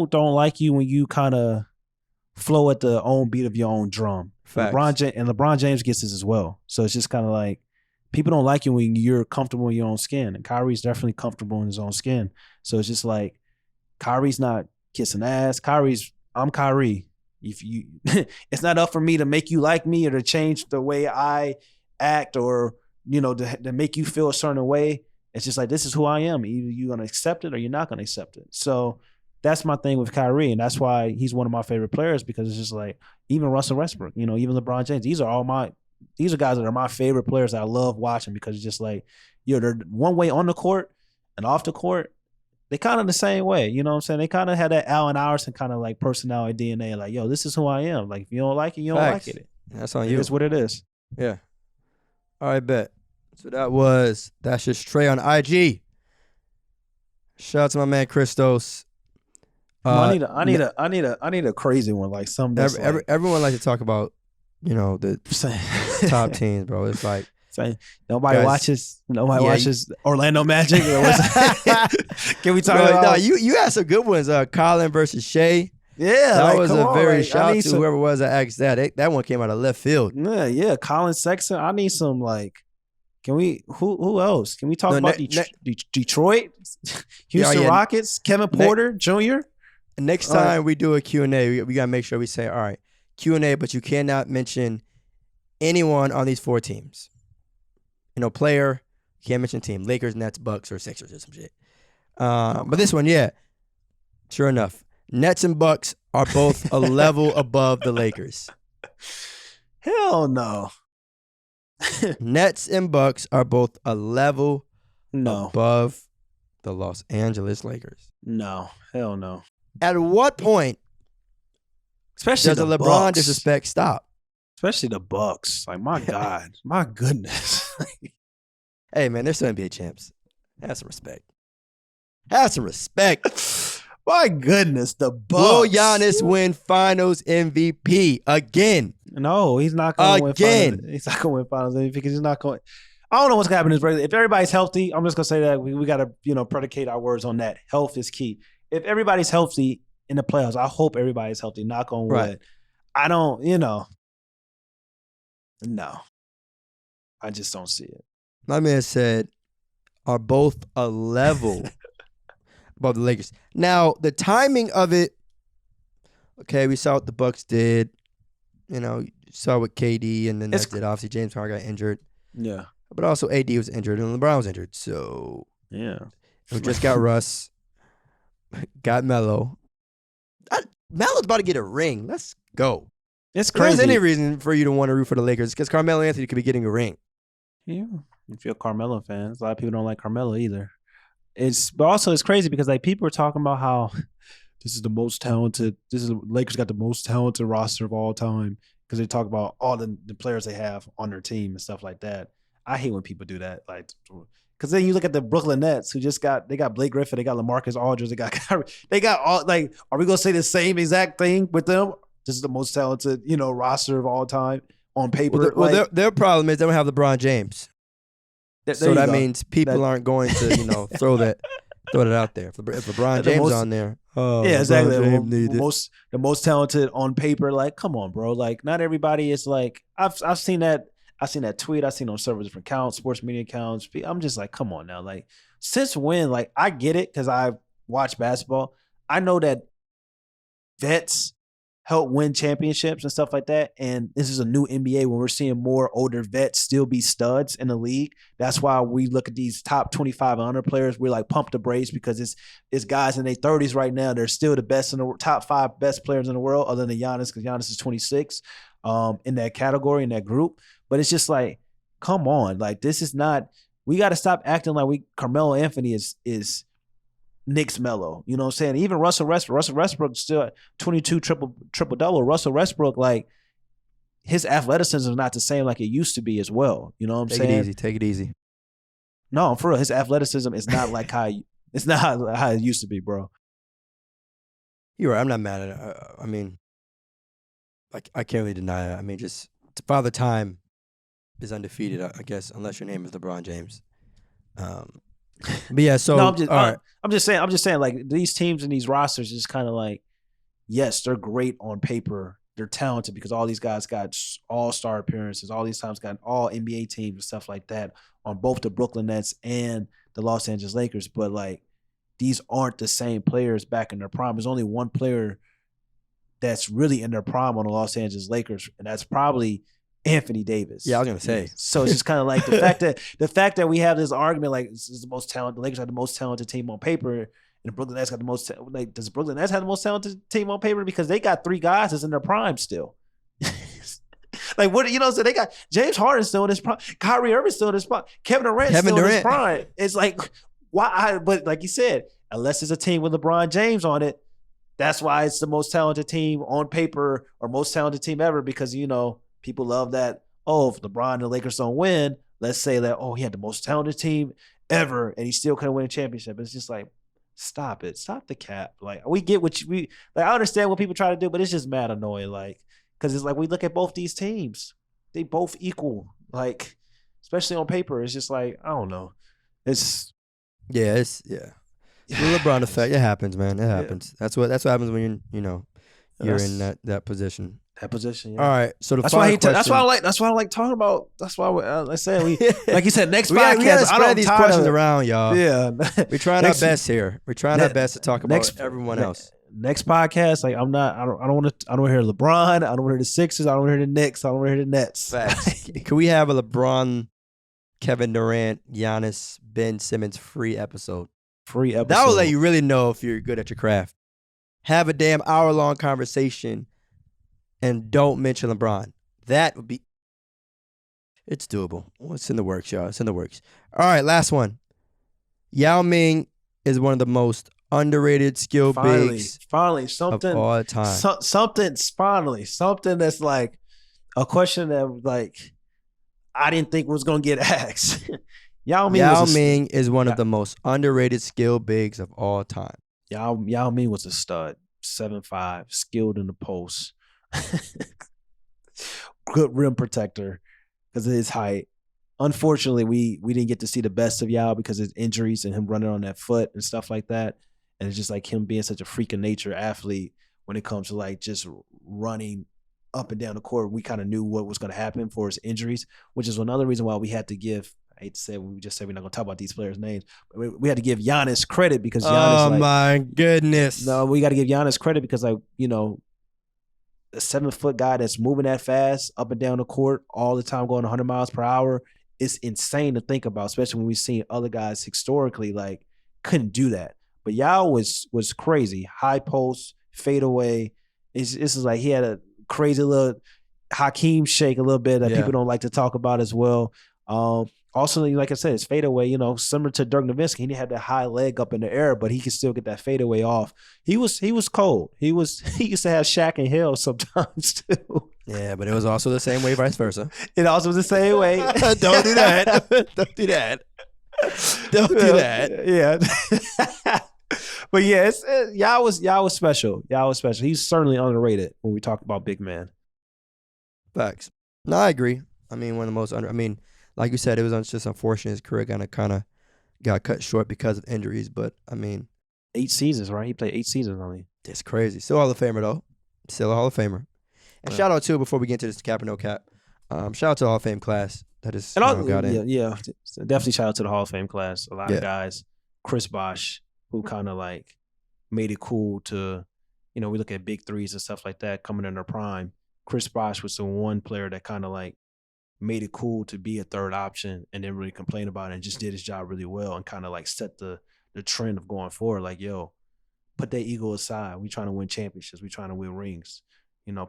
don't like you when you kind of flow at the own beat of your own drum.
Facts.
LeBron James gets this as well. So it's just kind of like people don't like you when you're comfortable in your own skin, and Kyrie's definitely comfortable in his own skin. So it's just like Kyrie's not kissing ass. I'm Kyrie. If you, it's not up for me to make you like me or to change the way I act or, you know, to make you feel a certain way. It's just like, this is who I am. Either you're going to accept it or you're not going to accept it. So that's my thing with Kyrie. And that's why he's one of my favorite players, because it's just like, even Russell Westbrook, you know, even LeBron James, these are guys that are my favorite players that I love watching, because it's just like, they're one way on the court and off the court. They kind of the same way, you know what I'm saying? They kind of had that Allen Iverson kind of like personality DNA, like, yo, this is who I am. Like, if you don't like it, you don't like it.
That's on you.
It's what it is.
Yeah. All right, bet. So that's just Trey on IG. Shout out to my man Christos.
I need a crazy one, like some that's
everyone likes to talk about, the top teams, bro. It's like
nobody watches Orlando Magic. Can we talk about?
No, you had some good ones. Colin versus Shea.
Yeah,
that was a very shout to whoever it was that asked that. That one came out of left field.
Yeah. Colin Sexton. I need some Can we? Who else? Can we talk about Detroit, Houston Rockets, Kevin Porter Jr.?
Next time we do a Q&A, we gotta make sure we say, all right, Q&A, but you cannot mention anyone on these 4 teams. Player, you can't mention team. Lakers, Nets, Bucks, or Sixers or some shit. But this one, yeah, sure enough, Nets and Bucks are both a level above the Lakers.
Hell no.
Nets and Bucks are both a level above the Los Angeles Lakers.
No, hell no.
At what point
especially
does the LeBron
Bucks.
Disrespect stop?
Especially the Bucks. Like, my God. My goodness.
Hey, man, they're still NBA champs. Have some respect. Have some respect.
My goodness, the Bucks.
Will Giannis win Finals MVP again?
No, he's not going to win Finals. He's not going to win Finals MVP because he's not going. I don't know what's going to happen. If everybody's healthy, I'm just going to say that we got to predicate our words on that. Health is key. If everybody's healthy in the playoffs, I hope everybody's healthy. Knock on wood. I don't, no. I just don't see it.
My man said, are both a level above the Lakers. Now, the timing of it, okay, we saw what the Bucks did. Saw what KD and the Nets did. Obviously, James Harden got injured.
Yeah.
But also AD was injured and LeBron was injured. So,
yeah.
We just got Russ, got Melo. Melo's about to get a ring. Let's go.
It's crazy.
If there's any reason for you to want to root for the Lakers, because Carmelo Anthony could be getting a ring.
Yeah. If you're a Carmelo fan, a lot of people don't like Carmelo either. But also it's crazy because people are talking about how this is the most talented. Lakers got the most talented roster of all time because they talk about all the players they have on their team and stuff like that. I hate when people do that, because then you look at the Brooklyn Nets, who they got Blake Griffin, they got LaMarcus Aldridge, they got all are we gonna say the same exact thing with them? This is the most talented, roster of all time on paper.
Well, their problem is they don't have LeBron James. So that means people aren't going to, throw that out there. If LeBron James on there,
yeah, exactly. The most talented on paper. Like, come on, bro. Like, not everybody is like. I've seen that. I've seen that tweet. I've seen on several different accounts, sports media accounts. I'm just like, come on now. Like, since when? Like, I get it because I watch basketball. I know that vets help win championships and stuff like that. And this is a new NBA when we're seeing more older vets still be studs in the league. That's why we look at these top 25 and under players. We're like pump the brakes because it's guys in their 30s right now. They're still the best in the top 5 best players in the world, other than Giannis, because Giannis is 26 in that category, in that group. But it's just like, come on. Like, this is not – we got to stop acting like Carmelo Anthony is Knicks Melo. You know what I'm saying? Even Russell Westbrook still 22 triple-double. Russell Westbrook, like, his athleticism is not the same like it used to be as well. You know what I'm saying?
Take it easy.
No, for real. His athleticism is not like how it's not how it used to be, bro.
You're right. I'm not mad at it. I mean, like, I can't really deny it. I mean, just Father Time is undefeated, I guess, unless your name is LeBron James. But yeah, so
no, I'm just saying, like, these teams and these rosters is kind of like, yes, they're great on paper. They're talented because all these guys got all-star appearances. All these times got all NBA teams and stuff like that on both the Brooklyn Nets and the Los Angeles Lakers. But, like, these aren't the same players back in their prime. There's only one player that's really in their prime on the Los Angeles Lakers, and that's probably Anthony Davis.
Yeah, I was gonna say.
So it's just kind of like the fact that we have this argument, like, this is the most talented. The Lakers have the most talented team on paper, and the Brooklyn Nets got the most. Like, does the Brooklyn Nets have the most talented team on paper because they got 3 guys that's in their prime still? Like, what, so they got James Harden still in his prime, Kyrie Irving still in his prime, Kevin Durant still in his prime. It's like, why? But like you said, unless it's a team with LeBron James on it, that's why it's the most talented team on paper or most talented team ever, because people love that. Oh, if LeBron and the Lakers don't win, let's say that, oh, he had the most talented team ever and he still couldn't win a championship. It's just like, Stop it. Stop the cap. Like we get what I understand what people try to do, but it's just mad annoying. Like, because it's like we look at both these teams, they both equal. Like, especially on paper, it's just like I don't know. It's
the LeBron effect. It happens, man. It happens. That's what happens when you're in that position.
That position. Yeah.
All right. So
that's why I like talking about. That's why let's say we like you said next podcast.
We gotta spread these questions around, y'all.
Yeah,
we're trying our best here. We're trying our best to talk about everyone else.
Next podcast, like I don't want to hear LeBron. I don't want to hear the Sixers. I don't want to hear the Knicks. I don't want to hear the Nets.
Facts. Can we have a LeBron, Kevin Durant, Giannis, Ben Simmons free episode? That will let you really know if you're good at your craft. Have a damn hour-long conversation and don't mention LeBron. That would be... It's doable. It's in the works, y'all. It's in the works. All right, last one. Yao Ming is one of the most underrated skill bigs
something,
of all time.
Something that's like a question that like I didn't think was going to get asked. Yao Ming
is one of the most underrated skill bigs of all time.
Yao Ming was a stud. 7'5", skilled in the post. Good rim protector because of his height. Unfortunately, we didn't get to see the best of Yao because of his injuries and him running on that foot and stuff like that. And it's just like him being such a freak of nature athlete when it comes to like just running up and down the court. We kind of knew what was going to happen for his injuries, which is another reason why we had to give. I hate to say we just said we're not going to talk about these players' names, but we had to give Giannis credit because Giannis.
Oh my goodness!
No, we got to give Giannis credit because a 7-foot guy that's moving that fast up and down the court all the time, going 100 miles per hour. It's insane to think about, especially when we've seen other guys historically like couldn't do that. But Yao was crazy. High post, fade away. This is like he had a crazy little Hakeem shake a little bit that people don't like to talk about as well. Also, like I said, it's fadeaway, similar to Dirk Nowitzki. He had that high leg up in the air, but he could still get that fadeaway off. He was cold. He used to have Shaq and Hill sometimes too.
Yeah, but it was also the same way, vice versa.
It also was the same way.
Don't do that. Don't do that. Don't do that.
Yeah. But yeah, Yao was special. Yao was special. He's certainly underrated when we talk about big man.
Facts. No, I agree. I mean, one of the most like you said, it was just unfortunate his career kind of got cut short because of injuries. But,
8 seasons, right? He played 8 seasons only.
It's crazy. Still Hall of Famer, though. Still a Hall of Famer. And shout out, too, before we get into this cap or no cap, shout out to the Hall of Fame class that is got in.
Yeah, definitely shout out to the Hall of Fame class. A lot of guys. Chris Bosh, who kind of like made it cool to, we look at big threes and stuff like that coming in their prime. Chris Bosh was the one player that kind of like made it cool to be a third option and didn't really complain about it and just did his job really well and kind of like set the trend of going forward. Like, yo, put that ego aside. We trying to win championships. We trying to win rings.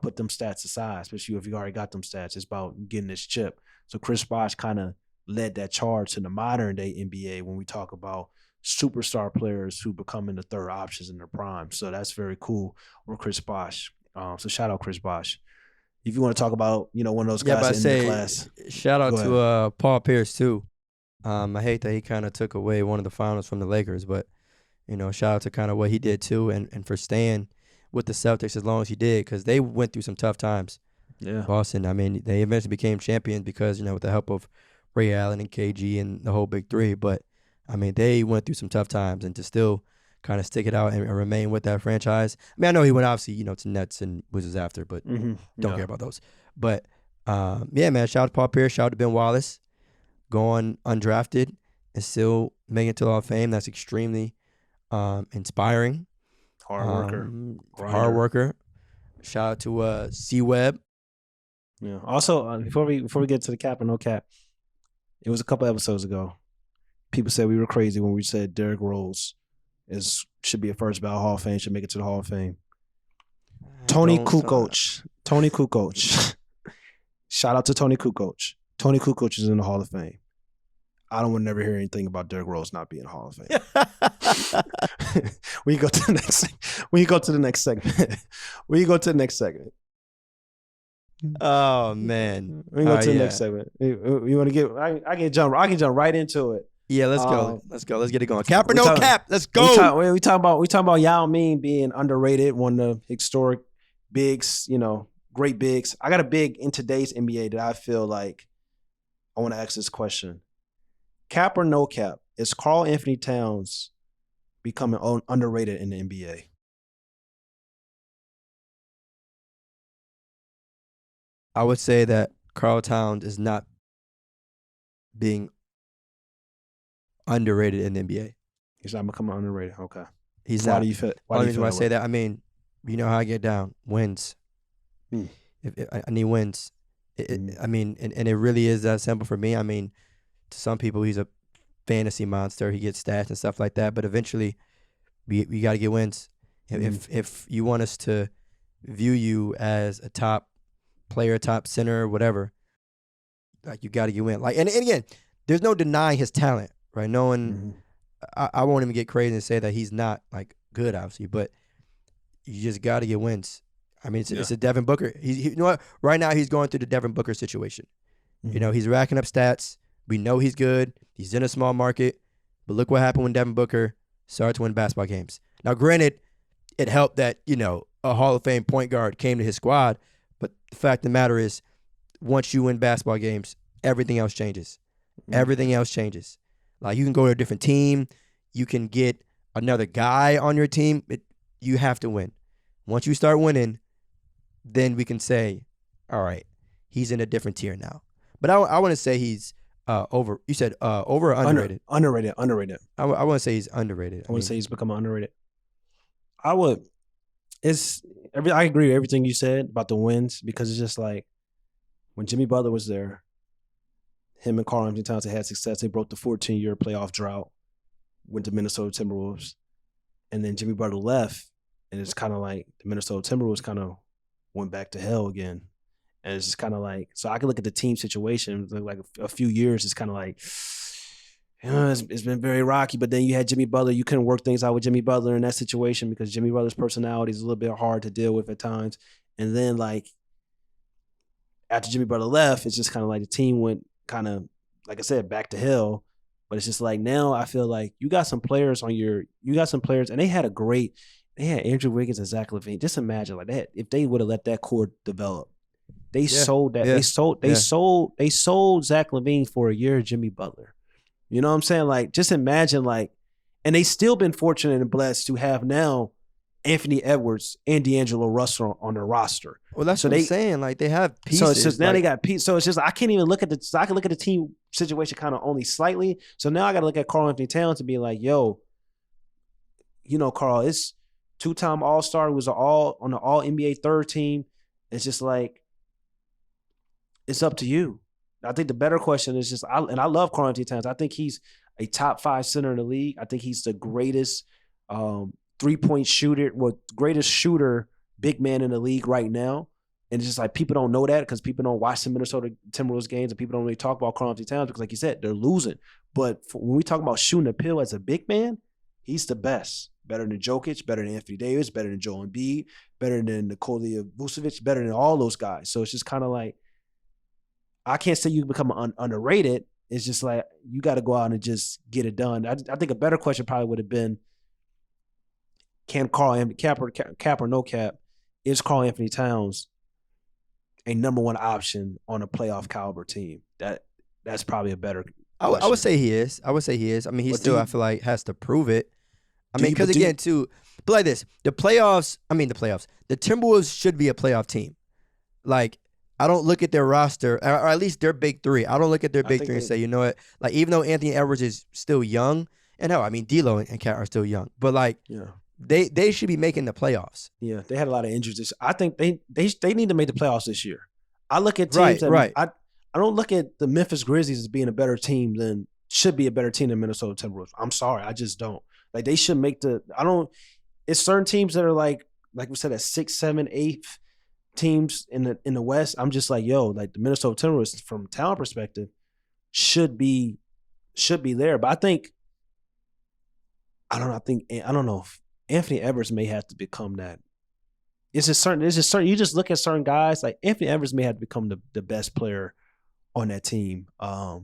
Put them stats aside, especially if you already got them stats. It's about getting this chip. So Chris Bosh kind of led that charge to the modern day NBA when we talk about superstar players who become in the third options in their prime. So that's very cool with Chris Bosh. So shout out Chris Bosh. If you want to talk about, one of those guys in the class.
Shout out to Paul Pierce, too. I hate that he kind of took away one of the finals from the Lakers, but, shout out to kind of what he did, too, and for staying with the Celtics as long as he did, because they went through some tough times.
Yeah.
Boston, they eventually became champions because, with the help of Ray Allen and KG and the whole Big Three. But, they went through some tough times, and to still kind of stick it out and remain with that franchise. I know he went obviously, to Nets and Wizards after, but don't care about those. But man, shout out to Paul Pierce, shout out to Ben Wallace, going undrafted and still making it to the Hall of Fame. That's extremely inspiring. Hard worker. Shout out to C-Web.
Yeah. Also, before we get to the cap or no cap, it was a couple episodes ago. People said we were crazy when we said Derrick Rose should be a first ballot Hall of Fame, should make it to the Hall of Fame. Tony Kukoc. Shout out to Tony Kukoc. Tony Kukoc is in the Hall of Fame. I don't want to never hear anything about Derrick Rose not being in the Hall of Fame. We go to the next segment.
Oh man.
We go to the next segment. You want to get? I can jump right into it.
Yeah, let's go. Let's go. Let's get it going. Cap or
we
no
talk-
cap? Let's go.
We talk about Yao Ming being underrated, one of the historic bigs, great bigs. I got a big in today's NBA that I feel like I want to ask this question. Cap or no cap? Is Karl-Anthony Towns becoming underrated in the NBA?
I would say that Karl Towns is not being underrated in the NBA.
He's not becoming underrated. Okay.
He's
Why
not.
do you feel?
Only reason why I say that, I mean, you know how I get down. Wins. If I need wins. I mean, and it really is that simple for me. I mean, to some people, he's a fantasy monster. He gets stats and stuff like that. But eventually, we got to get wins. If you want us to view you as a top player, top center, whatever, like you got to get win. Like, and again, there's no denying his talent, right? No one. I won't even get crazy and say that he's not like good, obviously, but you just got to get wins. I mean, it's a Devin Booker. You know what? Right now, he's going through the Devin Booker situation. You know, he's racking up stats. We know he's good. He's in a small market. But look what happened when Devin Booker started to win basketball games. Now, granted, it helped that, a Hall of Fame point guard came to his squad. But the fact of the matter is, once you win basketball games, everything else changes. Everything else changes. Like, you can go to a different team. You can get another guy on your team. You have to win. Once you start winning, then we can say, all right, he's in a different tier now. But I want to say he's over. You said over or underrated?
Underrated.
I want to say he's underrated.
I want to say he's become underrated. I would. I agree with everything you said about the wins, because it's just like when Jimmy Butler was there, him and Karl-Anthony Towns had success. They broke the 14-year playoff drought, went to Minnesota Timberwolves, and then Jimmy Butler left, and it's kind of like the Minnesota Timberwolves kind of went back to hell again. And it's just kind of like, so I can look at the team situation, like a few years, it's kind of like, it's been very rocky. But then you had Jimmy Butler. You couldn't work things out with Jimmy Butler in that situation because Jimmy Butler's personality is a little bit hard to deal with at times. And then, like, after Jimmy Butler left, it's just kind of like the team went kind of, like I said, back to hell. But it's just like now I feel like you got some players, and they had Andrew Wiggins and Zach LaVine. Just imagine like that if they would have let that core develop. They sold that. Yeah. They sold Zach LaVine for a year of Jimmy Butler. You know what I'm saying? Like, just imagine, like, and they still been fortunate and blessed to have now Anthony Edwards and D'Angelo Russell on their roster.
Well, that's what I'm saying. Like, they have pieces.
So it's just now they got pieces. So it's just I can't even look at the. So I can look at the team situation kind of only slightly. So now I got to look at Karl-Anthony Towns and be like, yo, Karl, it's two-time All-Star, was on the All-NBA third team. It's just like, it's up to you. I think the better question is just, I love Karl-Anthony Towns. I think he's a top 5 center in the league. I think he's the greatest three-point shooter, greatest shooter, big man in the league right now. And it's just like people don't know that because people don't watch the Minnesota Timberwolves games and people don't really talk about Karl-Anthony Towns because, like you said, they're losing. But when we talk about shooting the pill as a big man, he's the best. Better than Jokic, better than Anthony Davis, better than Joel Embiid, better than Nikola Vucevic, better than all those guys. So it's just kind of like, I can't say you become underrated. It's just like you got to go out and just get it done. I think a better question probably would have been, can cap or no cap, is Karl-Anthony Towns a number one option on a playoff caliber team? That's probably a better question.
I would say he is. I mean, he still, I feel like, has to prove it. I mean, because again, too, but like this, the Timberwolves should be a playoff team. Like, I don't look at their roster, or at least their big three. I don't look at their big three and say, you know what? Like, even though Anthony Edwards is still young, and hell, I mean, D'Lo and Cat are still young, but like, they should be making the playoffs.
Yeah, they had a lot of injuries. I think they need to make the playoffs this year. I look at teams I don't look at the Memphis Grizzlies as being a better team than the Minnesota Timberwolves. I'm sorry, I just don't. Like, they should make it's certain teams that are like we said, at 6, 7, 8 teams in the West. I'm just like, yo, like the Minnesota Timberwolves from talent perspective should be there. But I think, I don't know if Anthony Edwards may have to become that. It's just certain, you just look at certain guys, like Anthony Edwards may have to become the best player on that team.
I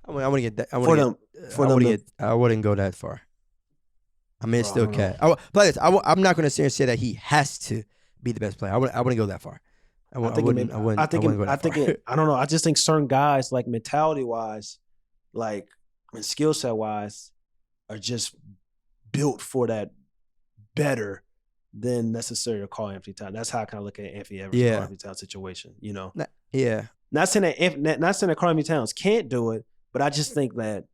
I want to get that. I wouldn't go that far. I mean, it's still Cat. I'm not going to sit and say that he has to be the best player. I wouldn't go that far. I don't
know. I just think certain guys, like mentality wise, like and skill set wise, are just built for that better than necessarily Karl-Anthony Towns. That's how I kind of look at Anthony Edwards' Karl-Anthony Towns situation. You know, not saying that Karl-Anthony Towns can't do it, but I just think that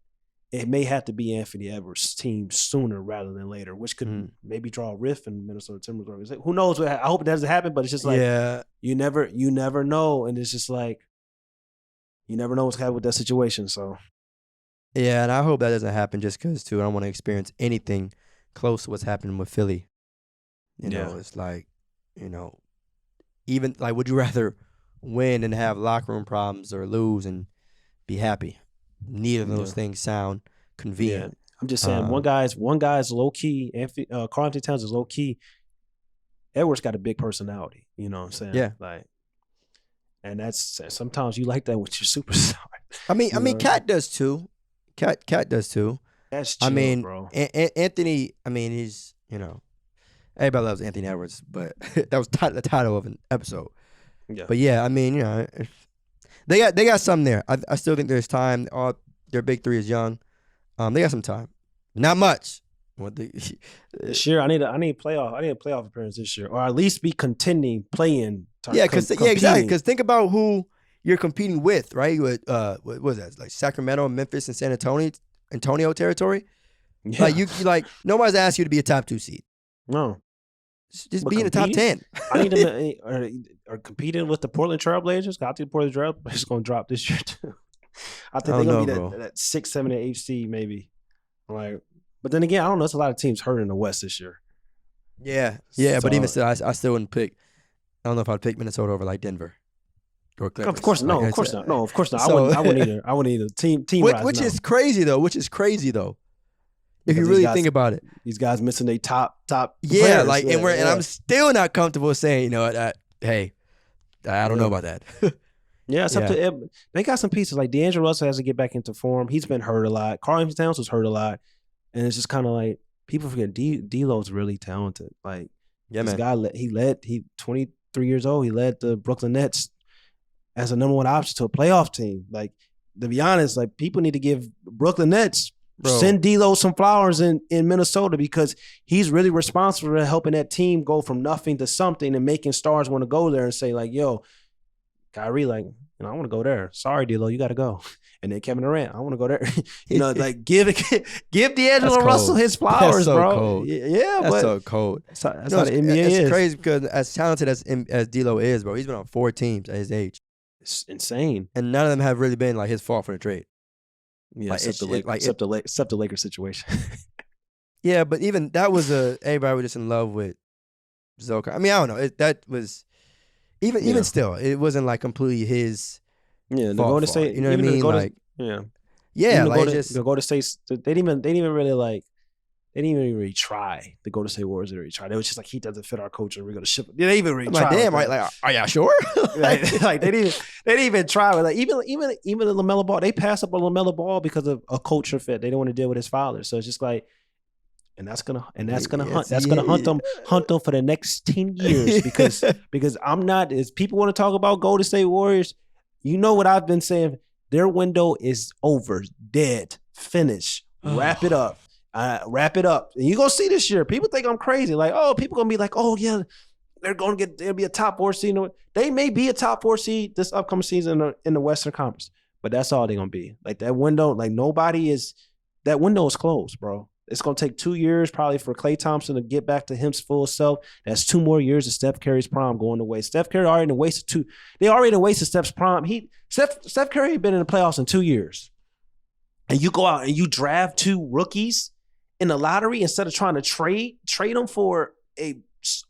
it may have to be Anthony Edwards' team sooner rather than later, which could maybe draw a rift in Minnesota Timberwolves. Who knows? I hope it doesn't happen, but it's just like you never know, and it's just like you never know what's happening with that situation. So
and I hope that doesn't happen just because too I don't want to experience anything close to what's happening with Philly. You know, it's like, you know, even like, would you rather win and have locker room problems or lose and be happy? Neither of those things sound convenient.
Yeah. I'm just saying, one guy's low key. Karl-Anthony Towns is low key. Edwards got a big personality. You know what I'm saying?
Yeah.
Like, and that's sometimes you like that with your superstar.
I mean, Cat does too. Cat does too.
That's chill, bro.
Anthony. I mean, he's, you know, everybody loves Anthony Edwards, but that was the title of an episode.
Yeah.
But yeah, I mean, you know. They got some there. I still think there's time. Their big three is young. They got some time. Not much.
This year, I need a playoff appearance this year, or at least be contending, playing.
Exactly. Because think about who you're competing with, right? What was that? Like Sacramento, Memphis, and San Antonio territory. Yeah. Like you nobody's asked you to be a top 2 seed.
No.
Just be in the top 10.
I need them are competing with the Portland Trailblazers. I think the Portland Trailblazers going to drop this year too. I think they're going to be that 6, 7, and 8 seed maybe. Like, but then again, I don't know. It's a lot of teams hurt in the West this year.
Yeah, but even still, I still wouldn't pick. I don't know if I'd pick Minnesota over like Denver or Clippers.
Of course not. No, of course not. So, I wouldn't either. I wouldn't either. Team.
Which is crazy though. If you really think about it,
these guys missing their top.
Yeah, players. And I'm still not comfortable saying, you know, hey, I don't know about that.
It's up to they got some pieces like D'Angelo Russell has to get back into form. He's been hurt a lot. Karl-Anthony Towns was hurt a lot, and it's just kind of like people forget D'Lo's really talented. Like this guy, he 23 years old. He led the Brooklyn Nets as a number 1 option to a playoff team. Like, to be honest, like people need to give Brooklyn Nets. Bro. Send D'Lo some flowers in Minnesota because he's really responsible for helping that team go from nothing to something and making stars want to go there and say like, yo, Kyrie, like, you know, I want to go there. Sorry, D'Lo, you got to go. And then Kevin Durant, I want to go there. You know, like give D'Angelo Russell his flowers, bro.
Cold.
Yeah,
that's so cold.
That's how the NBA is.
It's crazy because as talented as D'Lo is, bro, he's been on 4 teams at his age.
It's insane,
and none of them have really been like his fault for the trade.
Yeah, except the Lakers situation.
Yeah, but even that was everybody was just in love with Zoka. I mean, I don't know. That was even still, it wasn't like completely his.
Yeah, the Golden State.
You know what I mean? Like,
the Golden State. They didn't even really try. The Golden State Warriors didn't really try. They was just like, he doesn't fit our culture. We're gonna ship it. They didn't even really try.
Like, damn, right? Like, are y'all sure?
Like they didn't even try. Like even the LaMelo Ball, they passed up on LaMelo Ball because of a culture fit. They didn't want to deal with his father. So it's just like, that's gonna hunt them for the next 10 years because I'm not. As people want to talk about Golden State Warriors, you know what I've been saying. Their window is over, dead, finished. Wrap it up. Wrap it up. And you're going to see this year. People think I'm crazy. Like, people going to be like, oh, yeah, they'll be a top 4 seed. They may be a top 4 seed this upcoming season in the Western Conference, but that's all they're going to be. Like, that window, like, that window is closed, bro. It's going to take 2 years probably for Klay Thompson to get back to his full self. That's 2 more years of Steph Curry's prime going to waste. Steph Curry already wasted 2. They already wasted Steph's prime. Steph Curry had been in the playoffs in 2 years. And you go out and you draft 2 rookies in the lottery instead of trying to trade them for a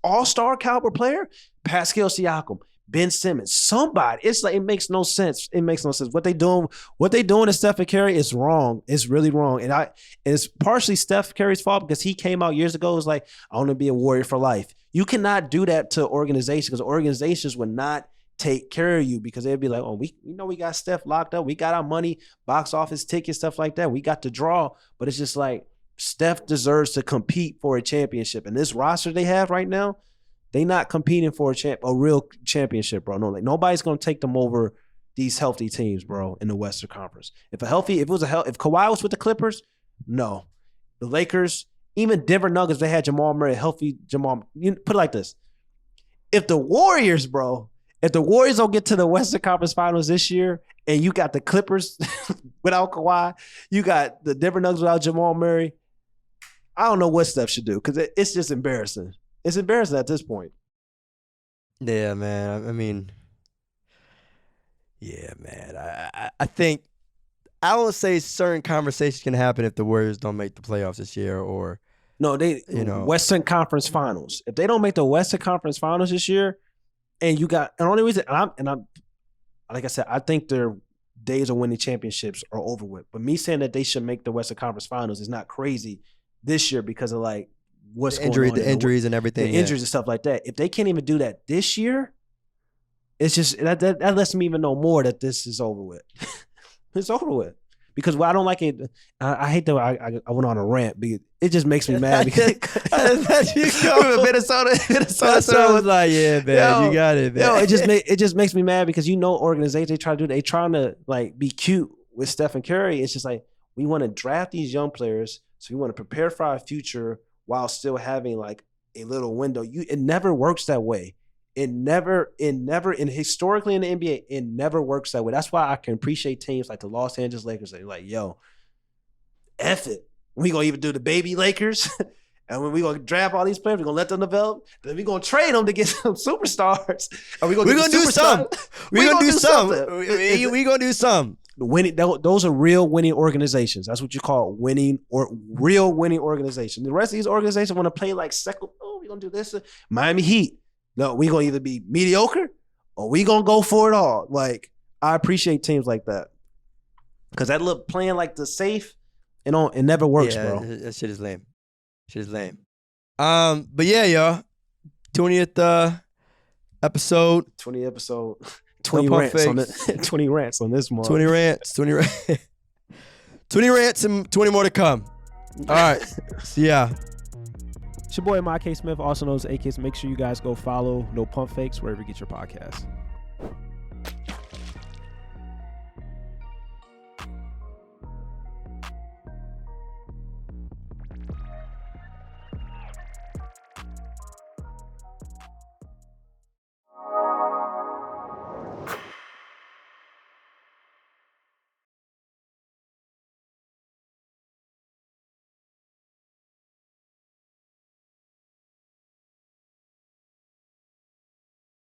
all-star caliber player. Pascal Siakam, Ben Simmons, somebody. It's like, it makes no sense. It makes no sense. What they doing to Stephen Curry is wrong. It's really wrong. And it's partially Steph Curry's fault because he came out years ago and was like, I want to be a Warrior for life. You cannot do that to organizations because organizations would not take care of you because they'd be like, oh, we know we got Steph locked up. We got our money, box office tickets, stuff like that. We got the draw. But it's just like Steph deserves to compete for a championship. And this roster they have right now, they not competing for a real championship, bro. No, like nobody's gonna take them over these healthy teams, bro, in the Western Conference. If Kawhi was with the Clippers, no. The Lakers, even Denver Nuggets, they had Jamal Murray, healthy Jamal. You put it like this. If the Warriors don't get to the Western Conference Finals this year, and you got the Clippers without Kawhi, you got the Denver Nuggets without Jamal Murray, I don't know what Steph should do because it's just embarrassing. It's embarrassing at this point.
Yeah, man. I mean, yeah, man. I think I would say certain conversations can happen if the Warriors don't make the playoffs this year, or
no, Western Conference Finals. If they don't make the Western Conference Finals this year, and you got the only reason, and I'm like I said, I think their days of winning championships are over with. But me saying that they should make the Western Conference Finals is not crazy this year because of like what's going on,
the injuries and everything,
the injuries and stuff like that. If they can't even do that this year, it's just that lets me even know more that this is over with. It's over with. Because I don't like it. I hate that I went on a rant because it just makes me mad. Because Minnesota
was like, yeah, man, you got it, man.
Yo, it just makes me mad because organizations they try to do. They trying to like be cute with Stephen Curry. It's just like we want to draft these young players, so we want to prepare for our future while still having like a little window. It never works that way. It never, and historically in the NBA, it never works that way. That's why I can appreciate teams like the Los Angeles Lakers. They're like, yo, F it. We gonna even do the baby Lakers. And when we gonna draft all these players, we gonna let them develop. Then we gonna trade them to get some superstars. And we gonna do some.
We gonna do some. We gonna do some.
Winning. Those are real winning organizations. That's what you call winning or real winning organizations. The rest of these organizations want to play like second. Oh, we gonna do this. Miami Heat. No, we gonna either be mediocre or we gonna go for it all. Like I appreciate teams like that because that look playing like the safe, it never works, bro.
That shit is lame. But yeah, y'all, 20th episode.
20 episode. 20 rants on it. 20 rants on this one.
20 rants. 20 rants and 20 more to come. All right. See ya.
It's your boy, AK Smith, also known as AK. Make sure you guys go follow No Pump Fakes wherever you get your podcasts.